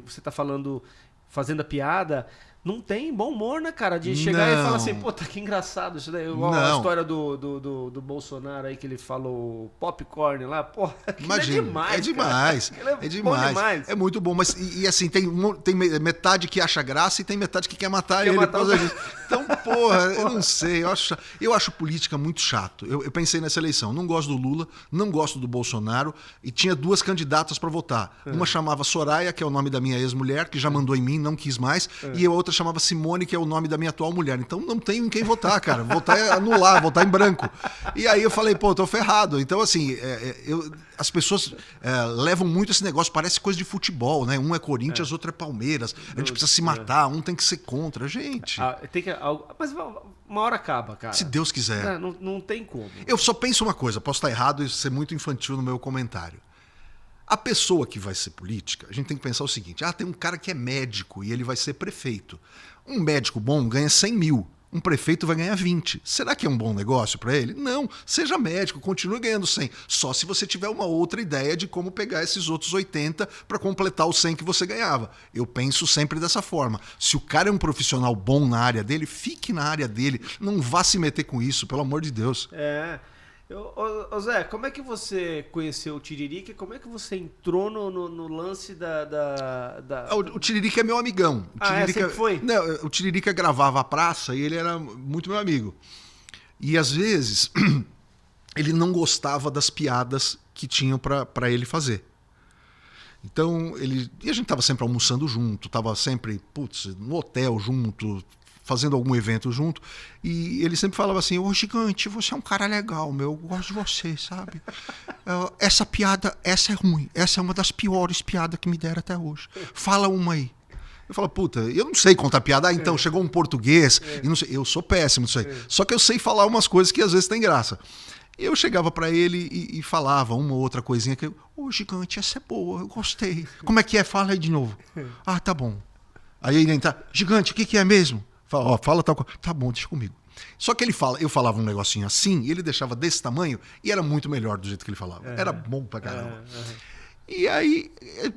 você está falando, fazendo a piada, não tem bom humor, né, cara? De chegar e falar assim, pô, tá que engraçado isso daí. Igual a história do Bolsonaro aí, que ele falou popcorn lá, pô, imagina, é demais. É demais. É demais. É muito bom, mas e assim, tem metade que acha graça e tem metade que quer matar ele. Então, porra, eu não sei. Eu acho política muito chato. Eu pensei nessa eleição. Não gosto do Lula, não gosto do Bolsonaro, e tinha 2 candidatas para votar. Uma chamava Soraya, que é o nome da minha ex-mulher, que já mandou em mim, não quis mais, e a outra chamava Simone, que é o nome da minha atual mulher. Então não tenho em quem votar, cara. Votar é anular, votar em branco. E aí eu falei, pô, tô ferrado. Então, assim, as pessoas levam muito esse negócio, parece coisa de futebol, né? Um é Corinthians, outro é Palmeiras. A gente precisa se matar, um tem que ser contra. Gente. Mas uma hora acaba, cara. Se Deus quiser. Não tem como. Eu só penso uma coisa, posso estar errado e ser muito infantil no meu comentário. A pessoa que vai ser política, a gente tem que pensar o seguinte: tem um cara que é médico e ele vai ser prefeito. Um médico bom ganha 100 mil. Um prefeito vai ganhar 20. Será que é um bom negócio para ele? Não. Seja médico, continue ganhando 100. Só se você tiver uma outra ideia de como pegar esses outros 80 para completar os 100 que você ganhava. Eu penso sempre dessa forma. Se o cara é um profissional bom na área dele, fique na área dele. Não vá se meter com isso, pelo amor de Deus. Ô Zé, como é que você conheceu o Tiririca e como é que você entrou no lance O Tiririca é meu amigão. Sempre foi? Não, o Tiririca gravava a praça e ele era muito meu amigo. E às vezes ele não gostava das piadas que tinham para ele fazer. Então, e a gente tava sempre almoçando junto, tava sempre, no hotel junto, fazendo algum evento junto, e ele sempre falava assim: ô Gigante, você é um cara legal, eu gosto de você, sabe? Essa piada, essa é ruim, essa é uma das piores piadas que me deram até hoje. Fala uma aí. Eu falo, eu não sei contar piada. Então, chegou um português, e não sei, eu sou péssimo nisso aí. Só que eu sei falar umas coisas que às vezes tem graça. Eu chegava pra ele e falava uma ou outra coisinha que ô Gigante, essa é boa, eu gostei. Como é que é? Fala aí de novo. Tá bom. Aí ele entra: Gigante, o que é mesmo? Fala tal coisa. Tá bom, deixa comigo. Só que eu falava um negocinho assim, e ele deixava desse tamanho, e era muito melhor do jeito que ele falava. Era bom pra caramba. E aí,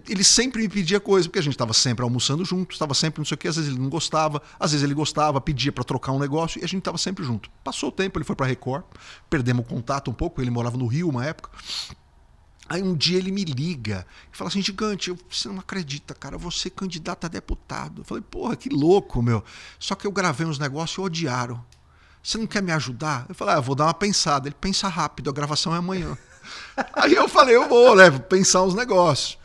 ele sempre me pedia coisa, porque a gente estava sempre almoçando junto, estava sempre não sei o que, às vezes ele não gostava, às vezes ele gostava, pedia para trocar um negócio, e a gente estava sempre junto. Passou o tempo, ele foi pra Record, perdemos o contato um pouco, ele morava no Rio uma época. Aí um dia ele me liga e fala assim: Gigante, você não acredita, cara, você é candidato a deputado. Eu falei: porra, que louco, meu. Só que eu gravei uns negócios e odiaram. Você não quer me ajudar? Eu falei: vou dar uma pensada. Ele: pensa rápido, a gravação é amanhã. Aí eu falei: eu vou, né, pensar uns negócios.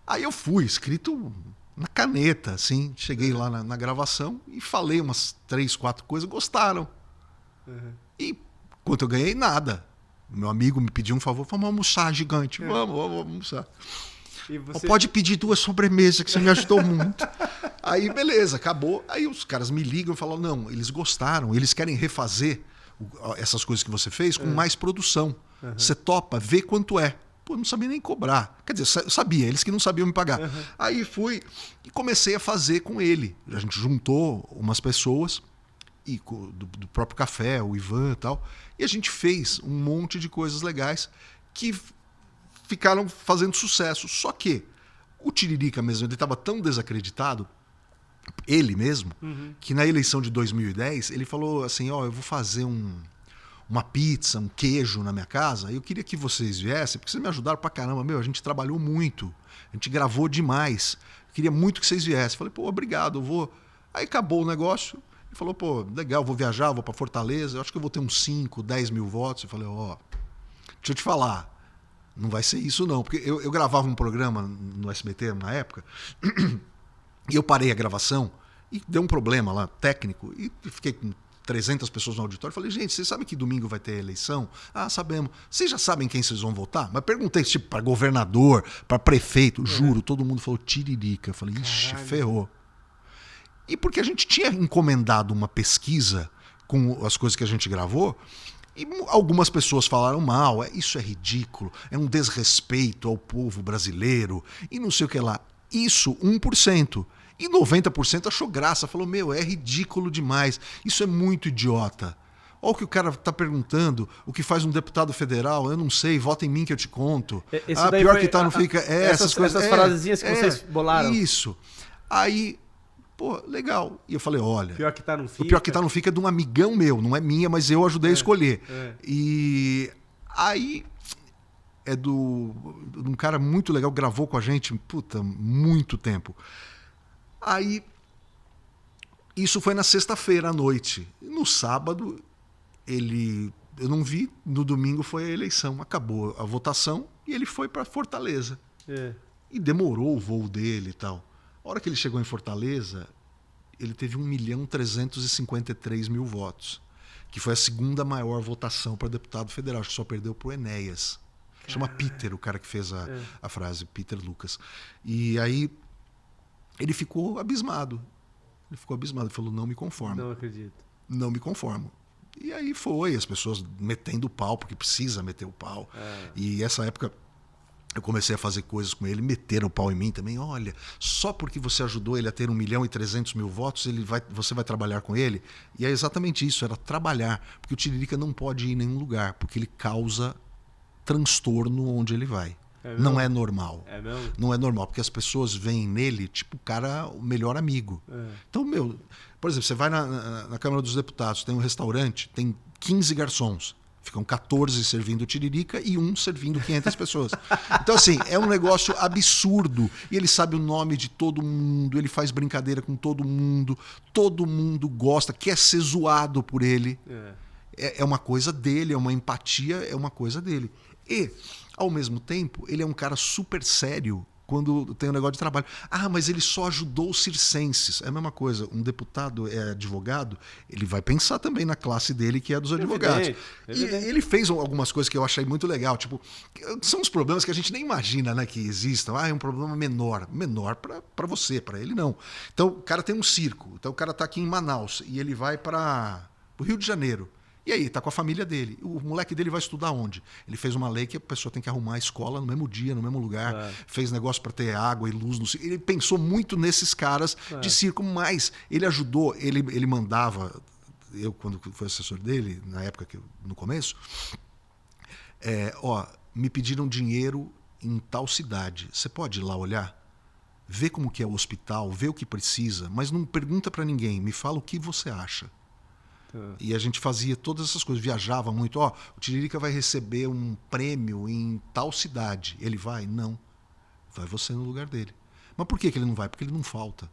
Aí eu fui, escrito na caneta, assim, cheguei lá na gravação e falei umas 3, 4 coisas, gostaram. E quanto eu ganhei, nada. Meu amigo me pediu um favor: vamos almoçar, Gigante, vamos almoçar. E você... Pode pedir 2 sobremesas, que você me ajudou muito. Aí, beleza, acabou. Aí os caras me ligam e falam: não, eles gostaram, eles querem refazer essas coisas que você fez com mais produção. Você topa, vê quanto é. Pô, eu não sabia nem cobrar. Quer dizer, eu sabia, eles que não sabiam me pagar. Aí fui e comecei a fazer com ele. A gente juntou umas pessoas, e do próprio café, o Ivan e tal, e a gente fez um monte de coisas legais que ficaram fazendo sucesso. Só que o Tiririca mesmo, ele estava tão desacreditado, ele mesmo, que na eleição de 2010 ele falou assim: eu vou fazer uma pizza, um queijo na minha casa, eu queria que vocês viessem, porque vocês me ajudaram pra caramba, a gente trabalhou muito, a gente gravou demais, eu queria muito que vocês viessem. Falei: pô, obrigado, eu vou. Aí acabou o negócio. Ele falou: pô, legal, vou viajar, vou pra Fortaleza, eu acho que eu vou ter uns 5, 10 mil votos. Eu falei: deixa eu te falar, não vai ser isso não, porque eu gravava um programa no SBT na época, e eu parei a gravação, e deu um problema lá, técnico, e fiquei com 300 pessoas no auditório. Falei: gente, vocês sabem que domingo vai ter eleição? Sabemos. Vocês já sabem quem vocês vão votar? Mas perguntei, tipo, para governador, para prefeito, juro, todo mundo falou Tiririca. Eu falei: ixi, ferrou. E porque a gente tinha encomendado uma pesquisa com as coisas que a gente gravou, e algumas pessoas falaram mal: isso é ridículo, é um desrespeito ao povo brasileiro, e não sei o que lá. Isso, 1%. E 90% achou graça, falou: é ridículo demais, isso é muito idiota. Olha o que o cara está perguntando, o que faz um deputado federal, eu não sei, vota em mim que eu te conto. Pior que tá, não fica... essas frasezinhas que vocês bolaram. Isso. Aí Pô, legal. E eu falei, olha... Pior que tá não fica. O pior que tá não fica é de um amigão meu, não é minha, mas eu ajudei a escolher. E aí é de um cara muito legal, gravou com a gente, puta, muito tempo. Aí, isso foi na sexta-feira à noite. No sábado, eu não vi, no domingo foi a eleição. Acabou a votação e ele foi para Fortaleza. E demorou o voo dele e tal. A hora que ele chegou em Fortaleza, ele teve 1.353.000 votos, que foi a segunda maior votação para deputado federal. Acho que só perdeu para o Enéas. Chama Peter, o cara que fez a frase, Peter Lucas. E aí ele ficou abismado. Ele falou, não me conformo. Não acredito. Não me conformo. E aí foi, as pessoas metendo o pau, porque precisa meter o pau. E essa época eu comecei a fazer coisas com ele, meteram o pau em mim também. Olha, só porque você ajudou ele a ter 1.300.000 votos, você vai trabalhar com ele? E é exatamente isso, era trabalhar. Porque o Tiririca não pode ir em nenhum lugar, porque ele causa transtorno onde ele vai. Não é normal. Não é normal, porque as pessoas veem nele, tipo, o cara, o melhor amigo. Então, por exemplo, você vai na Câmara dos Deputados, tem um restaurante, tem 15 garçons. Ficam 14 servindo Tiririca e um servindo 500 pessoas. Então, assim, é um negócio absurdo. E ele sabe o nome de todo mundo, ele faz brincadeira com todo mundo gosta, quer ser zoado por ele. É uma coisa dele, é uma empatia, é uma coisa dele. E, ao mesmo tempo, ele é um cara super sério quando tem um negócio de trabalho. Mas ele só ajudou os circenses. É a mesma coisa. Um deputado é advogado, ele vai pensar também na classe dele, que é dos advogados. E ele fez algumas coisas que eu achei muito legal. Tipo, são os problemas que a gente nem imagina, né, que existam. É um problema menor. Menor para você, para ele não. Então, o cara tem um circo. Então, o cara tá aqui em Manaus e ele vai para o Rio de Janeiro. E aí, tá com a família dele. O moleque dele vai estudar onde? Ele fez uma lei que a pessoa tem que arrumar a escola no mesmo dia, no mesmo lugar. Fez negócio para ter água e luz no circo. Ele pensou muito nesses caras de circo, mas ele ajudou, ele mandava, eu quando fui assessor dele, na época no começo, me pediram dinheiro em tal cidade. Você pode ir lá olhar? Ver como que é o hospital, ver o que precisa, mas não pergunta para ninguém, me fala o que você acha. E a gente fazia todas essas coisas, viajava muito. O Tiririca vai receber um prêmio em tal cidade. Ele vai? Não. Vai você no lugar dele. Mas por que ele não vai? Porque ele não falta.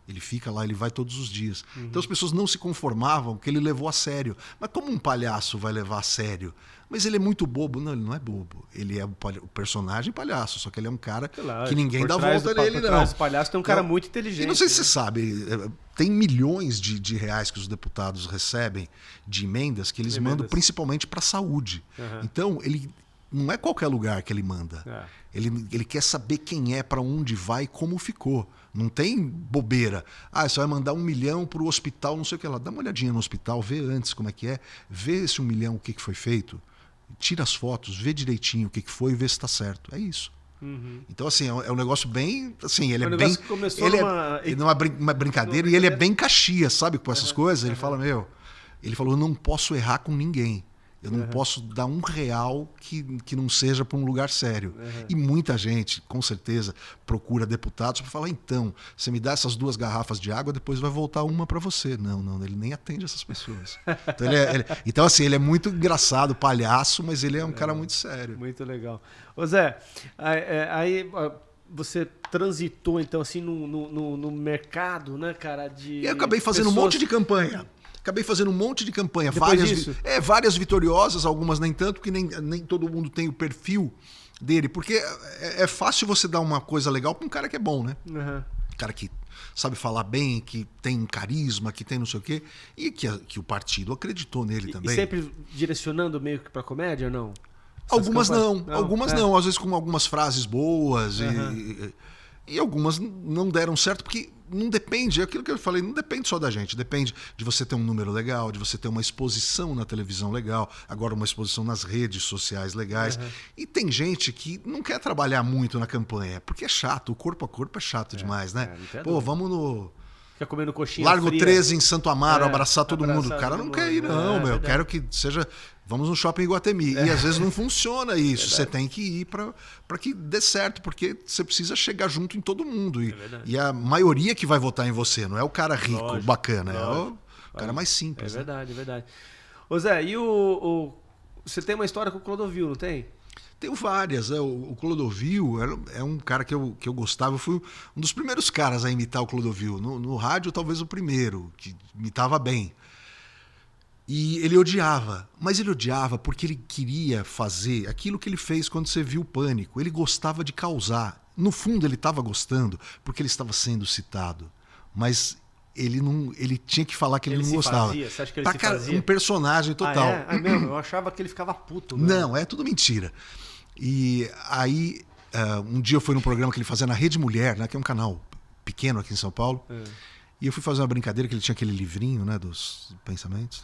Ele fica lá, ele vai todos os dias. Então as pessoas não se conformavam que ele levou a sério. Mas como um palhaço vai levar a sério? Mas ele é muito bobo. Não, ele não é bobo. Ele é o personagem palhaço, só que ele é um cara que ninguém dá volta nele, não. Por palhaço tem um cara muito inteligente. E não sei se você sabe, tem milhões de reais que os deputados recebem de emendas que eles mandam principalmente para a saúde. Então, ele não é qualquer lugar que ele manda. Ele quer saber quem é, para onde vai e como ficou. Não tem bobeira. Você vai mandar 1 milhão para o hospital, não sei o que lá. Dá uma olhadinha no hospital, vê antes como é que é. Vê esse 1 milhão, o que foi feito. Tira as fotos, vê direitinho o que foi e vê se está certo. É isso. Então, assim, é um negócio bem... Assim, ele é bem... Ele não é uma brincadeira e ele é bem Caxias, sabe? Com essas coisas. Ele fala, ele falou, eu não posso errar com ninguém. Eu não posso dar R$1 que não seja para um lugar sério. E muita gente, com certeza, procura deputados para falar, então, você me dá essas 2 garrafas de água, depois vai voltar uma para você. Não, ele nem atende essas pessoas. Então, então, assim, ele é muito engraçado, palhaço, mas ele é um cara muito sério. Muito legal. Ô Zé, aí você transitou, então, assim, no mercado, né, cara, de... E eu acabei fazendo um monte de campanha. Várias vitoriosas, algumas nem tanto, porque nem todo mundo tem o perfil dele. Porque é fácil você dar uma coisa legal para um cara que é bom, né? Um cara que sabe falar bem, que tem carisma, que tem não sei o quê. E que o partido acreditou nele também. E sempre direcionando meio que para comédia ou não? Algumas não. Às vezes com algumas frases boas e algumas não deram certo, porque não depende, é aquilo que eu falei, não depende só da gente, depende de você ter um número legal, de você ter uma exposição na televisão legal, agora uma exposição nas redes sociais legais. E tem gente que não quer trabalhar muito na campanha, porque é chato, o corpo a corpo é chato demais, né? Vamos Fica comendo coxinha Largo fria. 13 em Santo Amaro, abraçar todo abraçar mundo. O cara todo não quer ir, mundo. não, meu. Eu verdade. quero que seja... Vamos no shopping Iguatemi. E às vezes não funciona isso. Você tem que ir para que dê certo, porque você precisa chegar junto em todo mundo. E a maioria que vai votar em você, não é o cara rico, Lógico, bacana, é lógico. o cara mais simples. É né? verdade, é verdade. Ô Zé, e você tem uma história com o Clodovil, não tem? Tenho várias. Né? O Clodovil é um cara que eu gostava. Eu fui um dos primeiros caras a imitar o Clodovil. No rádio, talvez o primeiro, que imitava bem. E ele odiava. Mas ele odiava porque ele queria fazer aquilo que ele fez quando você viu o Pânico. Ele gostava de causar. No fundo, ele estava gostando porque ele estava sendo citado. Mas ele tinha que falar que ele não gostava. Fazia? Você acha que ele se fazia? Um personagem total. Ah, é? Mesmo? Eu achava que ele ficava puto. Né? Não, é tudo mentira. E aí, um dia eu fui num programa que ele fazia na Rede Mulher, né, que é um canal pequeno aqui em São Paulo. E eu fui fazer uma brincadeira que ele tinha aquele livrinho, né, dos pensamentos.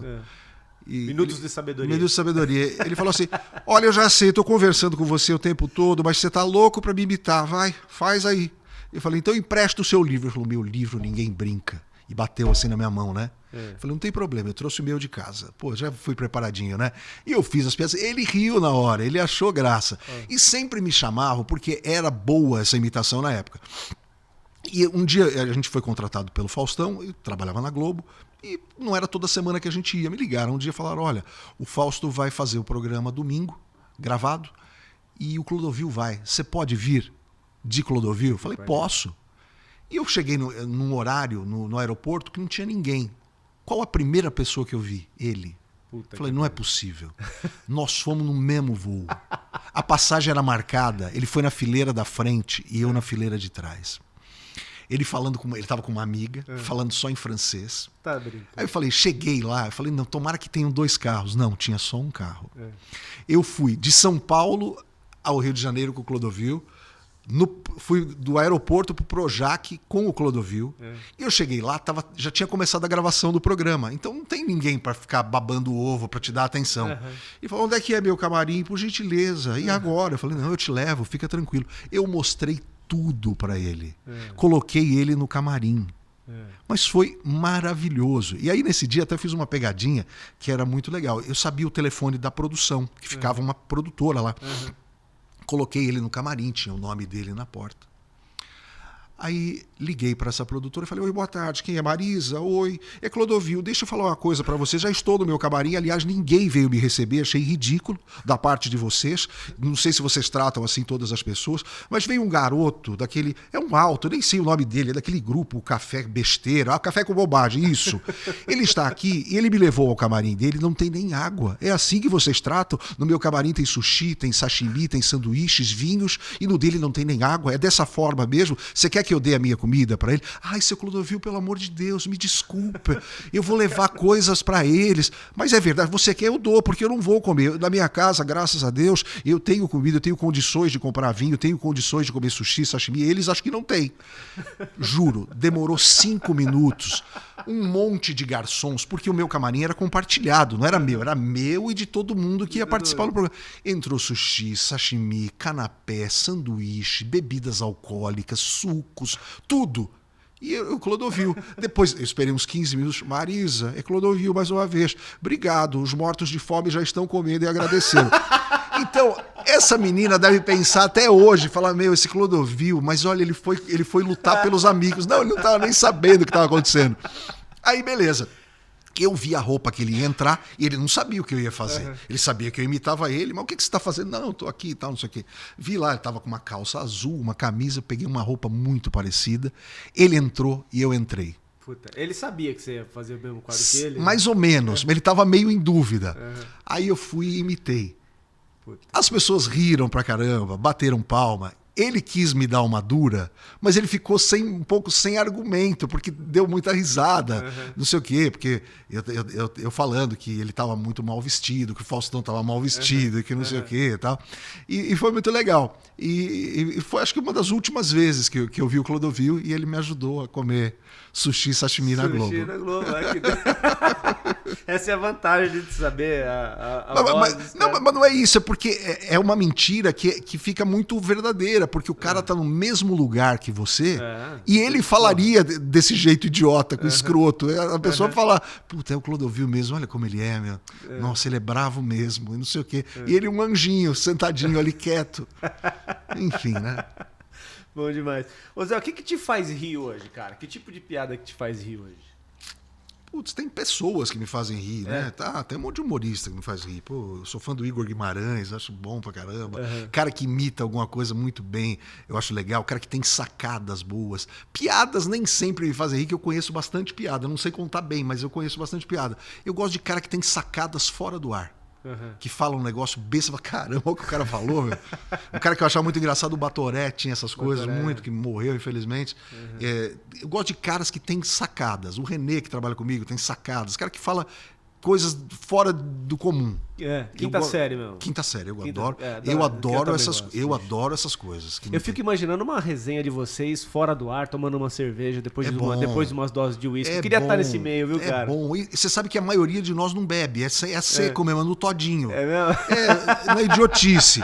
Minutos de sabedoria. Minutos de sabedoria. Ele falou assim, olha, eu já sei, estou conversando com você o tempo todo, mas você tá louco para me imitar, vai, faz aí. Eu falei, então empresta o seu livro. Ele falou, meu livro ninguém brinca. E bateu assim na minha mão, né? Eu falei, não tem problema, eu trouxe o meu de casa. Pô, já fui preparadinho, né? E eu fiz as peças. Ele riu na hora, ele achou graça. E sempre me chamavam, porque era boa essa imitação na época. E um dia a gente foi contratado pelo Faustão, eu trabalhava na Globo, e não era toda semana que a gente ia. Me ligaram um dia e falaram, olha, o Fausto vai fazer o programa domingo, gravado, e o Clodovil vai. Você pode vir de Clodovil? Eu falei, posso. E eu cheguei num horário no aeroporto que não tinha ninguém. Qual a primeira pessoa que eu vi? Ele. Falei, não é possível. Nós fomos no mesmo voo. A passagem era marcada, ele foi na fileira da frente e eu na fileira de trás. Ele estava com uma amiga, falando só em francês. Tá brincando. Aí eu falei, cheguei lá, eu falei, não, tomara que tenham 2 carros. Não, tinha só um carro. Eu fui de São Paulo ao Rio de Janeiro com o Clodovil. Fui do aeroporto pro Projac com o Clodovil. E eu cheguei lá, já tinha começado a gravação do programa. Então não tem ninguém para ficar babando o ovo, para te dar atenção. E falou, onde é que é meu camarim? Por gentileza. E agora? Eu falei, não, eu te levo, fica tranquilo. Eu mostrei tudo para ele. Coloquei ele no camarim. Mas foi maravilhoso. E aí nesse dia até fiz uma pegadinha que era muito legal. Eu sabia o telefone da produção, que ficava uma produtora lá. Coloquei ele no camarim, tinha o nome dele na porta. Aí liguei para essa produtora e falei, oi, boa tarde, quem é? Marisa? Oi, é Clodovil, deixa eu falar uma coisa para você, já estou no meu camarim, aliás, ninguém veio me receber, achei ridículo da parte de vocês, não sei se vocês tratam assim todas as pessoas, mas veio um garoto daquele, é um alto, eu nem sei o nome dele, é daquele grupo, o Café Besteira, Café com Bobagem, isso. Ele está aqui e ele me levou ao camarim dele, não tem nem água, é assim que vocês tratam? No meu camarim tem sushi, tem sashimi, tem sanduíches, vinhos, e no dele não tem nem água, é dessa forma mesmo? Você quer que eu dê a minha comida para ele? Ai, seu Clodovil, pelo amor de Deus, me desculpa. Eu vou levar coisas para eles. Mas é verdade, você quer, eu dou, porque eu não vou comer. Na minha casa, graças a Deus, eu tenho comida, eu tenho condições de comprar vinho, eu tenho condições de comer sushi, sashimi. Eles acho que não têm. Juro, demorou 5 minutos. Um monte de garçons, porque o meu camarim era compartilhado, não era meu e de todo mundo que ia participar do programa. Entrou sushi, sashimi, canapé, sanduíche, bebidas alcoólicas, sucos, tudo. E o Clodovil. Depois, eu esperei uns 15 minutos. Marisa, é Clodovil mais uma vez. Obrigado, os mortos de fome já estão comendo e agradecendo. Então, essa menina deve pensar até hoje, falar, meu, esse Clodovil, mas olha, ele foi lutar pelos amigos. Não, ele não estava nem sabendo o que estava acontecendo. Aí, beleza. Eu vi a roupa que ele ia entrar e ele não sabia o que eu ia fazer. Ele sabia que eu imitava ele, mas o que você está fazendo? Não, eu estou aqui e tal, não sei o quê. Vi lá, ele estava com uma calça azul, uma camisa, peguei uma roupa muito parecida. Ele entrou e eu entrei. Puta, ele sabia que você ia fazer o mesmo quadro que ele? Mais ou menos, mas ele estava meio em dúvida. Aí eu fui e imitei. Puta. As pessoas riram pra caramba, bateram palma. Ele quis me dar uma dura, mas ele ficou um pouco sem argumento, porque deu muita risada, não sei o quê, porque eu falando que ele estava muito mal vestido, que o Faustão estava mal vestido, que não sei o quê e tal. E foi muito legal. E foi, acho que, uma das últimas vezes que eu vi o Clodovil e ele me ajudou a comer sushi sashimi na Globo. Sushi na Globo. Essa é a vantagem de saber a mas não é isso, é porque é uma mentira que fica muito verdadeira. porque o cara tá no mesmo lugar que você e ele falaria desse jeito idiota, com escroto. A pessoa fala, puta, é o Clodovil mesmo, olha como ele é, meu. Nossa, ele é bravo mesmo, e não sei o quê. E ele um anjinho, sentadinho ali quieto. Enfim, né? Bom demais. Ô Zé, o que te faz rir hoje, cara? Que tipo de piada que te faz rir hoje? Putz, tem pessoas que me fazem rir, né? Tá, tem um monte de humorista que me faz rir. Pô, eu sou fã do Igor Guimarães, acho bom pra caramba. Cara que imita alguma coisa muito bem, eu acho legal. Cara que tem sacadas boas. Piadas nem sempre me fazem rir, que eu conheço bastante piada. Eu não sei contar bem, mas eu conheço bastante piada. Eu gosto de cara que tem sacadas fora do ar. Que fala um negócio besta, caramba, olha o que o cara falou, meu. Um cara que eu achava muito engraçado, o Batoré, tinha essas coisas muito, que morreu, infelizmente. Eu gosto de caras que têm sacadas. O Renê, que trabalha comigo, tem sacadas. Cara que fala coisas fora do comum. Quinta série, meu. Quinta série, eu adoro essas coisas. Eu fico imaginando uma resenha de vocês fora do ar, tomando uma cerveja depois de umas doses de uísque. Eu queria estar nesse meio, viu, cara? É bom. E você sabe que a maioria de nós não bebe. É seco mesmo, no todinho. É mesmo? Na idiotice.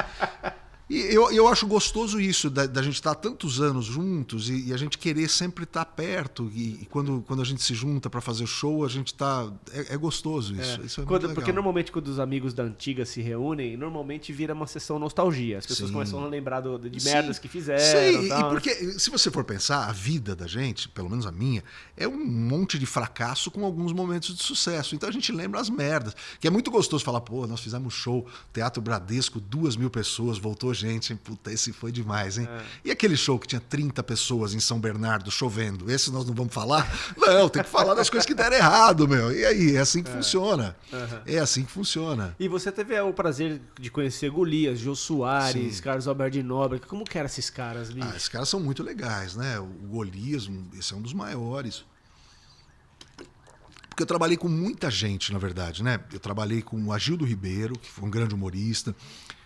E eu acho gostoso isso, da gente estar tantos anos juntos e a gente querer sempre estar perto. E quando a gente se junta para fazer show, a gente tá. É gostoso isso. Isso é muito legal. Porque normalmente quando os amigos da antiga se reúnem, normalmente vira uma sessão nostalgia. As pessoas começam a lembrar de merdas que fizeram. Sim, e porque se você for pensar, a vida da gente, pelo menos a minha, é um monte de fracasso com alguns momentos de sucesso. Então a gente lembra as merdas. Que é muito gostoso falar, pô, nós fizemos show, Teatro Bradesco, 2.000 pessoas, voltou gente, hein? Puta, esse foi demais, hein? E aquele show que tinha 30 pessoas em São Bernardo chovendo, esse nós não vamos falar? Não, tem que falar das coisas que deram errado, meu. E aí, é assim que funciona. É assim que funciona. E você teve o prazer de conhecer Golias, Jô Soares, Carlos Alberto de Nóbrega. Como que eram esses caras, bicho? Esses caras são muito legais, né? O Golias, esse é um dos maiores. Porque eu trabalhei com muita gente, na verdade, né? Eu trabalhei com o Agildo Ribeiro, que foi um grande humorista.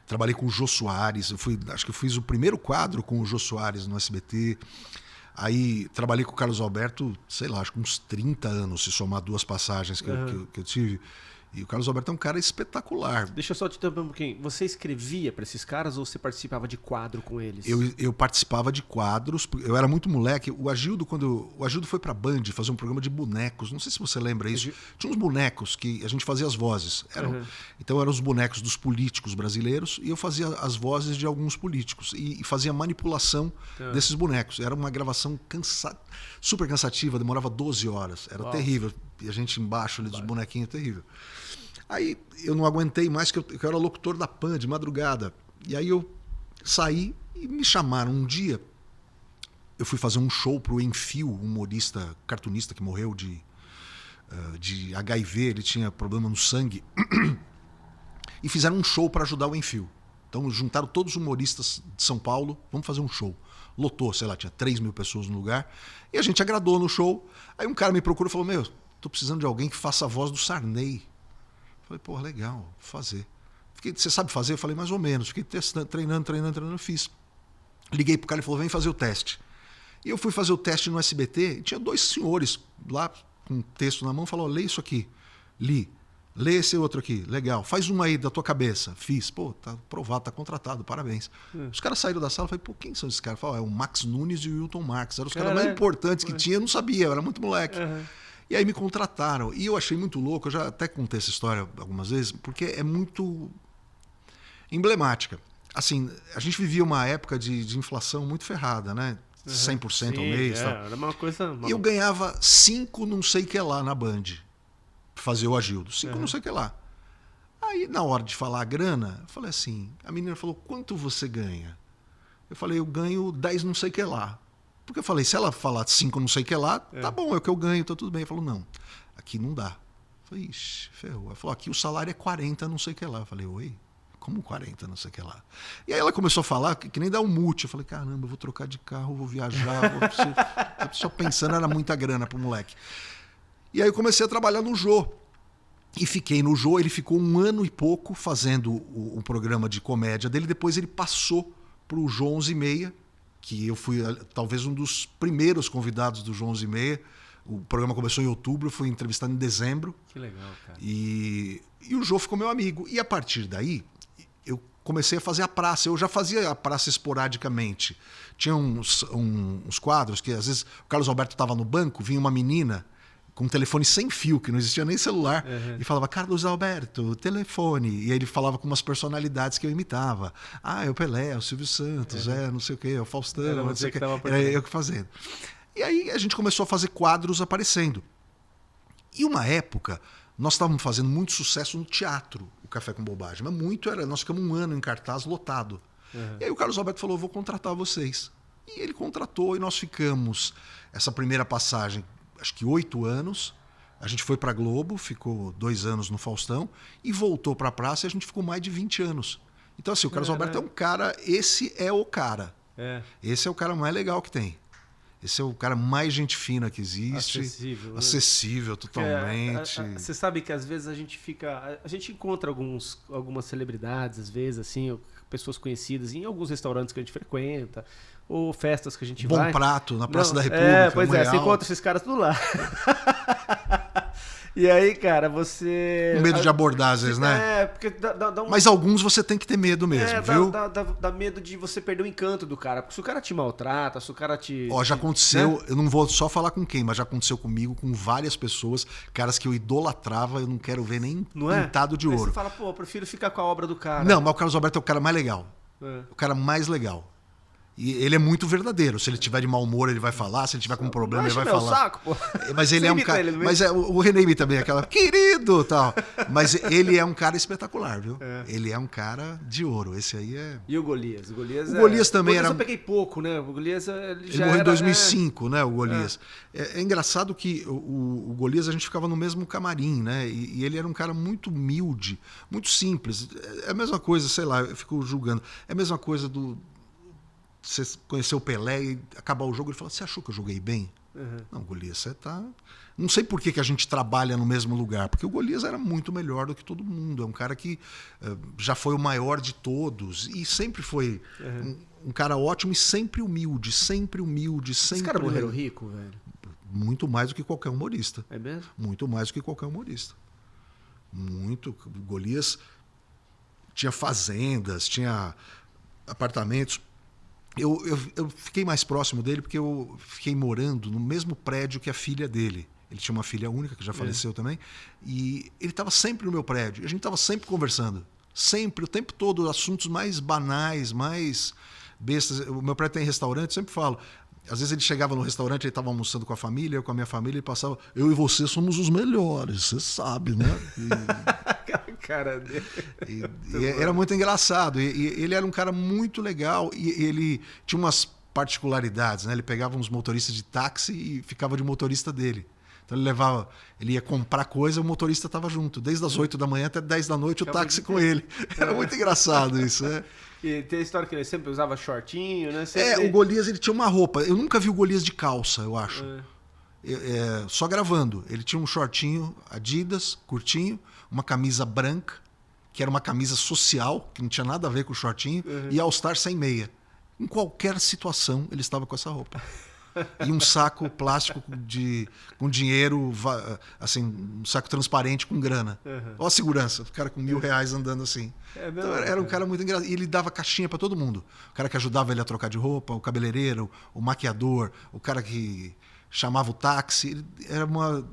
Trabalhei com o Jô Soares, acho que eu fiz o primeiro quadro com o Jô Soares no SBT. Aí trabalhei com o Carlos Alberto, sei lá, acho que uns 30 anos, se somar duas passagens que eu tive. E o Carlos Alberto é um cara espetacular. Deixa eu só te interromper um pouquinho. Você escrevia para esses caras ou você participava de quadro com eles? Eu participava de quadros. Eu era muito moleque. O Agildo foi pra Band fazer um programa de bonecos. Não sei se você lembra isso. Tinha uns bonecos que a gente fazia as vozes. Então eram os bonecos dos políticos brasileiros e eu fazia as vozes de alguns políticos. E fazia manipulação desses bonecos. Era uma gravação super cansativa, demorava 12 horas. Era terrível. E a gente embaixo ali dos bonequinhos, terrível. Aí eu não aguentei mais, que eu era locutor da PAN de madrugada. E aí eu saí e me chamaram um dia. Eu fui fazer um show pro Enfio, um humorista, cartunista que morreu de HIV, ele tinha problema no sangue. E fizeram um show para ajudar o Enfio. Então juntaram todos os humoristas de São Paulo, vamos fazer um show. Lotou, sei lá, tinha 3.000 pessoas no lugar. E a gente agradou no show. Aí um cara me procurou e falou, meu, tô precisando de alguém que faça a voz do Sarney. Falei, pô, legal, vou fazer. Você sabe fazer? Eu falei, mais ou menos. Fiquei testando, treinando, fiz. Liguei pro cara e falou, vem fazer o teste. E eu fui fazer o teste no SBT e tinha dois senhores lá com um texto na mão, falou, lê isso aqui. Li. Lê esse outro aqui, legal. Faz uma aí da tua cabeça. Fiz. Pô, tá aprovado, tá contratado, parabéns. Os caras saíram da sala, falei, pô, quem são esses caras? Falaram, é o Max Nunes e o Wilton Marques. Eram os caras mais importantes que tinha, eu não sabia, eu era muito moleque. E aí me contrataram. E eu achei muito louco, eu já até contei essa história algumas vezes, porque é muito emblemática. Assim, a gente vivia uma época de inflação muito ferrada, né? 100% ao mês. Era uma coisa... E eu ganhava 5 não sei que lá na Band. Fazer o Agildo. 5 não sei que lá. Aí, na hora de falar a grana, eu falei assim, a menina falou, quanto você ganha? Eu falei, eu ganho 10 não sei que lá. Porque eu falei, se ela falar 5 não sei que lá, tá bom, é o que eu ganho, tá tudo bem. Ela falou, não, aqui não dá. Eu falei, ixi, ferrou. Ela falou, aqui o salário é 40 não sei que lá. Eu falei, oi? Como 40 não sei que lá? E aí ela começou a falar que nem dá um mute. Eu falei, caramba, eu vou trocar de carro, vou viajar. Só pensando, era muita grana pro moleque. E aí eu comecei a trabalhar no Jô. E fiquei no Jô, ele ficou 1 ano e pouco fazendo o programa de comédia dele. Depois ele passou pro Jô 11h30, que eu fui talvez um dos primeiros convidados do Jô 11h30. O programa começou em outubro, eu fui entrevistado em dezembro. Que legal, cara. E o Jô ficou meu amigo. E a partir daí, eu comecei a fazer a praça. Eu já fazia a praça esporadicamente. Tinha uns quadros que, às vezes, o Carlos Alberto estava no banco, vinha uma menina com um telefone sem fio, que não existia nem celular, e falava, Carlos Alberto, telefone. E aí ele falava com umas personalidades que eu imitava. É o Pelé, é o Silvio Santos, não sei o quê, é o Faustão, não sei o quê. Era eu que fazendo. E aí a gente começou a fazer quadros aparecendo. E uma época, nós estávamos fazendo muito sucesso no teatro, o Café com Bobagem. Mas nós ficamos um ano em cartaz lotado. E aí o Carlos Alberto falou, vou contratar vocês. E ele contratou e nós ficamos, essa primeira passagem, acho que 8 anos. A gente foi para Globo, ficou 2 anos no Faustão e voltou para a praça e a gente ficou mais de 20 anos. Então assim, o Carlos Alberto é um cara, esse é o cara. Esse é o cara mais legal que tem. Esse é o cara mais gente fina que existe. Acessível. Acessível, totalmente. Você sabe que às vezes a gente encontra algumas celebridades, às vezes, assim, pessoas conhecidas em alguns restaurantes que a gente frequenta, ou festas que a gente vai. Bom Prato, na Praça da República. Pois você encontra esses caras tudo lá. E aí, cara, você... Com medo de abordar, às vezes, né? Porque dá um... Mas alguns você tem que ter medo mesmo, viu? Dá medo de você perder o encanto do cara. Porque se o cara te maltrata, se o cara te... Já aconteceu, eu não vou só falar com quem, mas já aconteceu comigo, com várias pessoas, caras que eu idolatrava, eu não quero ver nem pintado de ouro. Aí você fala, eu prefiro ficar com a obra do cara. Não, mas o Carlos Alberto é o cara mais legal. O cara mais legal. E ele é muito verdadeiro. Se ele tiver de mau humor, ele vai falar. Se ele tiver com um problema, ele vai falar. Saco, pô. Mas ele é um cara. Mas o René imita também, aquela querido tal. Mas ele é um cara espetacular, viu? Ele é um cara de ouro. Esse aí é. E o Golias? O Golias também era. Eu peguei pouco, né? O Golias ele morreu em 2005, né? O Golias. É engraçado que o Golias a gente ficava no mesmo camarim, né? E ele era um cara muito humilde, muito simples. É a mesma coisa, sei lá, eu fico julgando. É a mesma coisa do. Você conheceu o Pelé e acabar o jogo, ele fala, você achou que eu joguei bem? Não, Golias, você tá... Não sei por que a gente trabalha no mesmo lugar, porque o Golias era muito melhor do que todo mundo. É um cara que já foi o maior de todos e sempre foi um cara ótimo e sempre humilde, sempre humilde. Esse cara morreu rico, velho? Muito mais do que qualquer humorista. É mesmo? Muito mais do que qualquer humorista. Muito. O Golias tinha fazendas, tinha apartamentos. Eu fiquei mais próximo dele porque eu fiquei morando no mesmo prédio que a filha dele. Ele tinha uma filha única que já faleceu também. E ele estava sempre no meu prédio. A gente estava sempre conversando. Sempre, o tempo todo, assuntos mais banais, mais bestas. O meu prédio tem restaurante, eu sempre falo. Às vezes ele chegava no restaurante, ele estava almoçando com a família, eu com a minha família, ele passava, eu e você somos os melhores, você sabe, né? Cara dele. E era muito engraçado. E ele era um cara muito legal e ele tinha umas particularidades, né? Ele pegava uns motoristas de táxi e ficava de motorista dele. Então ele ia comprar coisa, o motorista estava junto, desde as 8 da manhã até 10 da noite, o táxi com ele. Era muito engraçado isso, né? E tem a história que ele sempre usava shortinho, né? O Golias ele tinha uma roupa. Eu nunca vi o Golias de calça, eu acho. Só gravando. Ele tinha um shortinho Adidas, curtinho, uma camisa branca, que era uma camisa social, que não tinha nada a ver com o shortinho, e All-Star sem meia. Em qualquer situação, ele estava com essa roupa. E um saco plástico com dinheiro, assim, um saco transparente com grana. Olha a segurança, o cara com R$1.000 andando assim. Então, era um cara muito engraçado. E ele dava caixinha para todo mundo. O cara que ajudava ele a trocar de roupa, o cabeleireiro, o maquiador, o cara que chamava o táxi. Era uma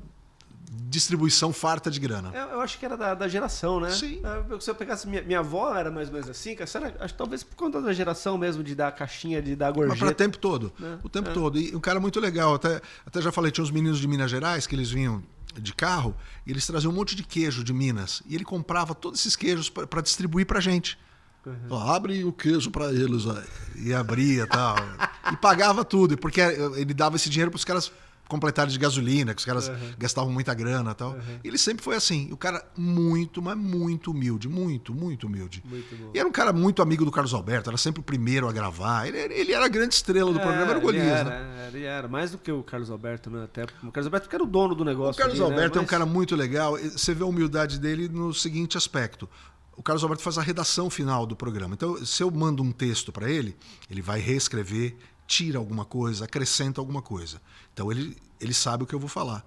distribuição farta de grana. Eu acho que era da geração, né? Sim. Se eu pegasse minha avó, era mais ou menos assim, acho que talvez por conta da geração mesmo, de dar caixinha, de dar gorjeta. Mas para o tempo todo. O tempo todo. E um cara muito legal. Até já falei, tinha uns meninos de Minas Gerais que eles vinham de carro e eles traziam um monte de queijo de Minas. E ele comprava todos esses queijos para distribuir para gente. Abre o queijo para eles. E abria e tal. E pagava tudo. Porque ele dava esse dinheiro para os caras completarem de gasolina, que os caras gastavam muita grana e tal. E ele sempre foi assim. O cara muito, mas muito humilde. Muito, muito humilde. Muito bom. E era um cara muito amigo do Carlos Alberto. Era sempre o primeiro a gravar. Ele era a grande estrela do programa, era o Golias, né? Ele era. Mais do que o Carlos Alberto, né? Até o Carlos Alberto, que era o dono do negócio. O Carlos Alberto é um cara muito legal. Você vê a humildade dele no seguinte aspecto. O Carlos Alberto faz a redação final do programa. Então, se eu mando um texto para ele, ele vai reescrever, tira alguma coisa, acrescenta alguma coisa. Então ele sabe o que eu vou falar.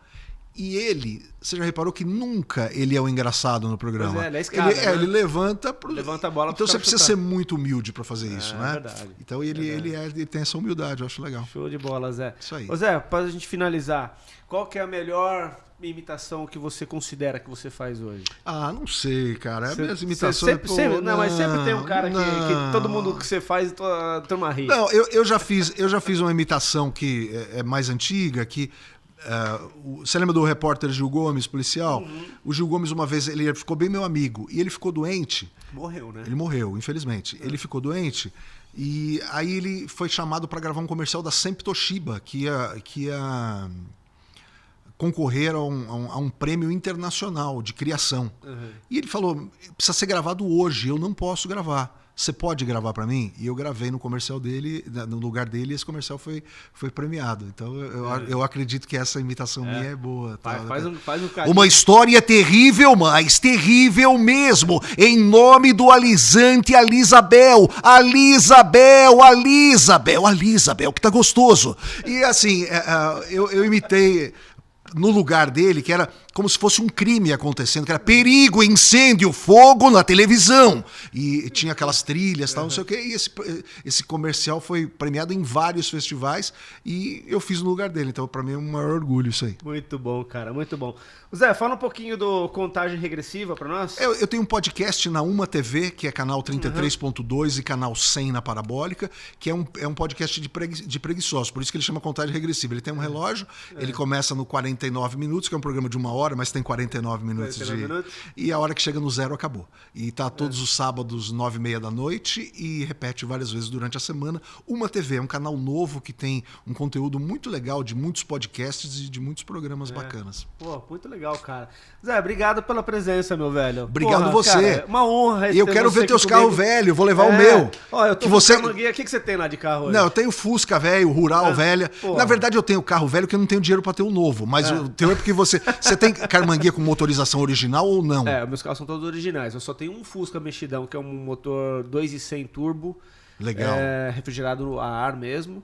E ele, você já reparou que nunca ele é o engraçado no programa? Pois é, ele é escada, né? Ele levanta a bola. Então você precisa ser muito humilde para fazer isso, né? É verdade. Então ele tem essa humildade, eu acho legal. Show de bola, Zé. Isso aí. Ô Zé, para a gente finalizar, qual que é a melhor imitação que você considera que você faz hoje? Ah, não sei, cara. Minhas imitações... Mas sempre tem um cara que todo mundo que você faz, a turma ri. Não, eu já fiz uma imitação que é mais antiga, que... você lembra do repórter Gil Gomes, policial? Uhum. O Gil Gomes, uma vez, ele ficou bem meu amigo. E ele ficou doente. Morreu, né? Ele morreu, infelizmente. Ele ficou doente. E aí ele foi chamado para gravar um comercial da Sempre Toshiba, que ia concorrer a um prêmio internacional de criação. Uhum. E ele falou, precisa ser gravado hoje, eu não posso gravar. Você pode gravar para mim? E eu gravei no comercial dele, no lugar dele, e esse comercial foi premiado. Então eu acredito que essa imitação minha é boa. Faz um carinho. Uma história terrível, mas terrível mesmo. Em nome do alisante Alisabel, que tá gostoso. E assim, eu imitei no lugar dele, que era como se fosse um crime acontecendo, que era perigo, incêndio, fogo na televisão. E tinha aquelas trilhas, tal, não sei o quê. E esse comercial foi premiado em vários festivais e eu fiz no lugar dele. Então, para mim, é um maior orgulho isso aí. Muito bom, cara, muito bom. Zé, fala um pouquinho do Contagem Regressiva para nós. Eu tenho um podcast na Uma TV, que é canal 33.2 e canal 100 na Parabólica, que é um podcast de preguiçosos, por isso que ele chama Contagem Regressiva. Ele tem um relógio, ele começa no 49 minutos, que é um programa de 1 hora, mas tem 49 minutos e a hora que chega no 0 acabou. E tá todos os sábados, 9h30 da noite, e repete várias vezes durante a semana. Uma TV é um canal novo que tem um conteúdo muito legal de muitos podcasts e de muitos programas bacanas. Pô, muito legal, cara. Zé, obrigado pela presença, meu velho. Obrigado você. Cara, é uma honra. E eu quero ver teus carros velhos, vou levar o meu. Ó, eu tô com Carmanguia. O que você tem lá de carro hoje? Não, eu tenho Fusca velho, Rural velha. Porra. Na verdade, eu tenho carro velho que eu não tenho dinheiro para ter um novo, mas o teu é porque você tem Carmanguia com motorização original ou não? Meus carros são todos originais. Eu só tenho um Fusca mexidão, que é um motor 2.100 turbo. Legal. Refrigerado a ar mesmo.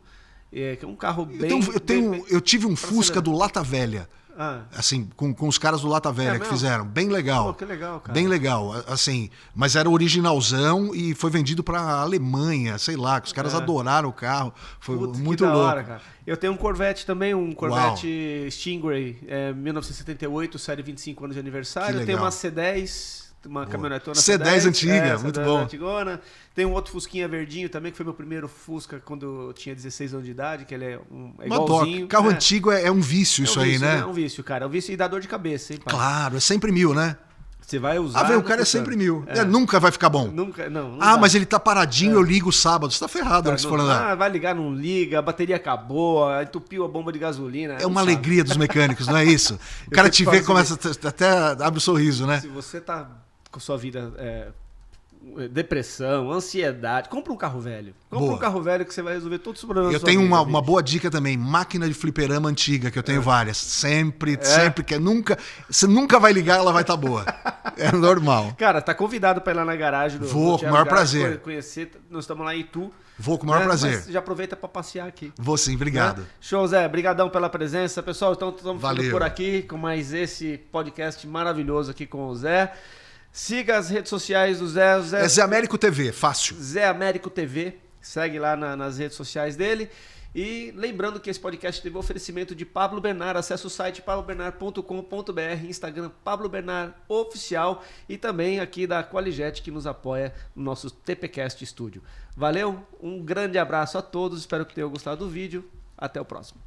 Que é um carro bem... Então, eu tive um Fusca do Lata Velha. Assim, com os caras do Lata Velha que fizeram. Bem legal. Pô, que legal, cara. Bem legal. Assim, mas era originalzão e foi vendido pra Alemanha, sei lá, que os caras adoraram o carro. Foi muito louco. Hora, cara. Eu tenho um Corvette também, um Corvette Stingray, 1978, série 25 anos de aniversário. Eu tenho uma C10, uma caminhonetona C10 antiga, muito bom. Antigona. Tem um outro Fusquinha verdinho também, que foi meu primeiro Fusca quando eu tinha 16 anos de idade, que ele é igualzinho. Carro antigo é um vício isso aí, né? É um vício, cara. É um vício e dá dor de cabeça, hein, pai? Claro, é sempre 1000, né? Você vai usar... o cara é sempre 1000. Nunca vai ficar bom. Não mas ele tá paradinho, eu ligo sábado. Você tá ferrado se for andar. Vai ligar, não liga, a bateria acabou, entupiu a bomba de gasolina. É uma alegria dos mecânicos, não é isso? O cara te vê e começa até abre o sorriso, né? Se você tá com sua vida... depressão, ansiedade, compra um carro velho. Compra um carro velho que você vai resolver todos os problemas. Eu tenho uma boa dica também, máquina de fliperama antiga, que eu tenho várias. Sempre, você nunca vai ligar, ela vai estar boa. É normal. Cara, tá convidado para ir lá na garagem do Vou, com o maior prazer. Conhecer, nós estamos lá em Itu. Vou com o maior prazer. Mas já aproveita para passear aqui. Vou sim, obrigado. Show, Zé. Obrigadão pela presença. Pessoal, então estamos ficando por aqui com mais esse podcast maravilhoso aqui com o Zé. Siga as redes sociais do Zé. É Zé Américo TV, fácil. Zé Américo TV. Segue lá nas redes sociais dele. E lembrando que esse podcast teve oferecimento de Pablo Bernard. Acesse o site pablobernard.com.br, Instagram Pablo Bernard Oficial e também aqui da Qualijet que nos apoia no nosso TPcast Studio. Valeu, um grande abraço a todos. Espero que tenham gostado do vídeo. Até o próximo.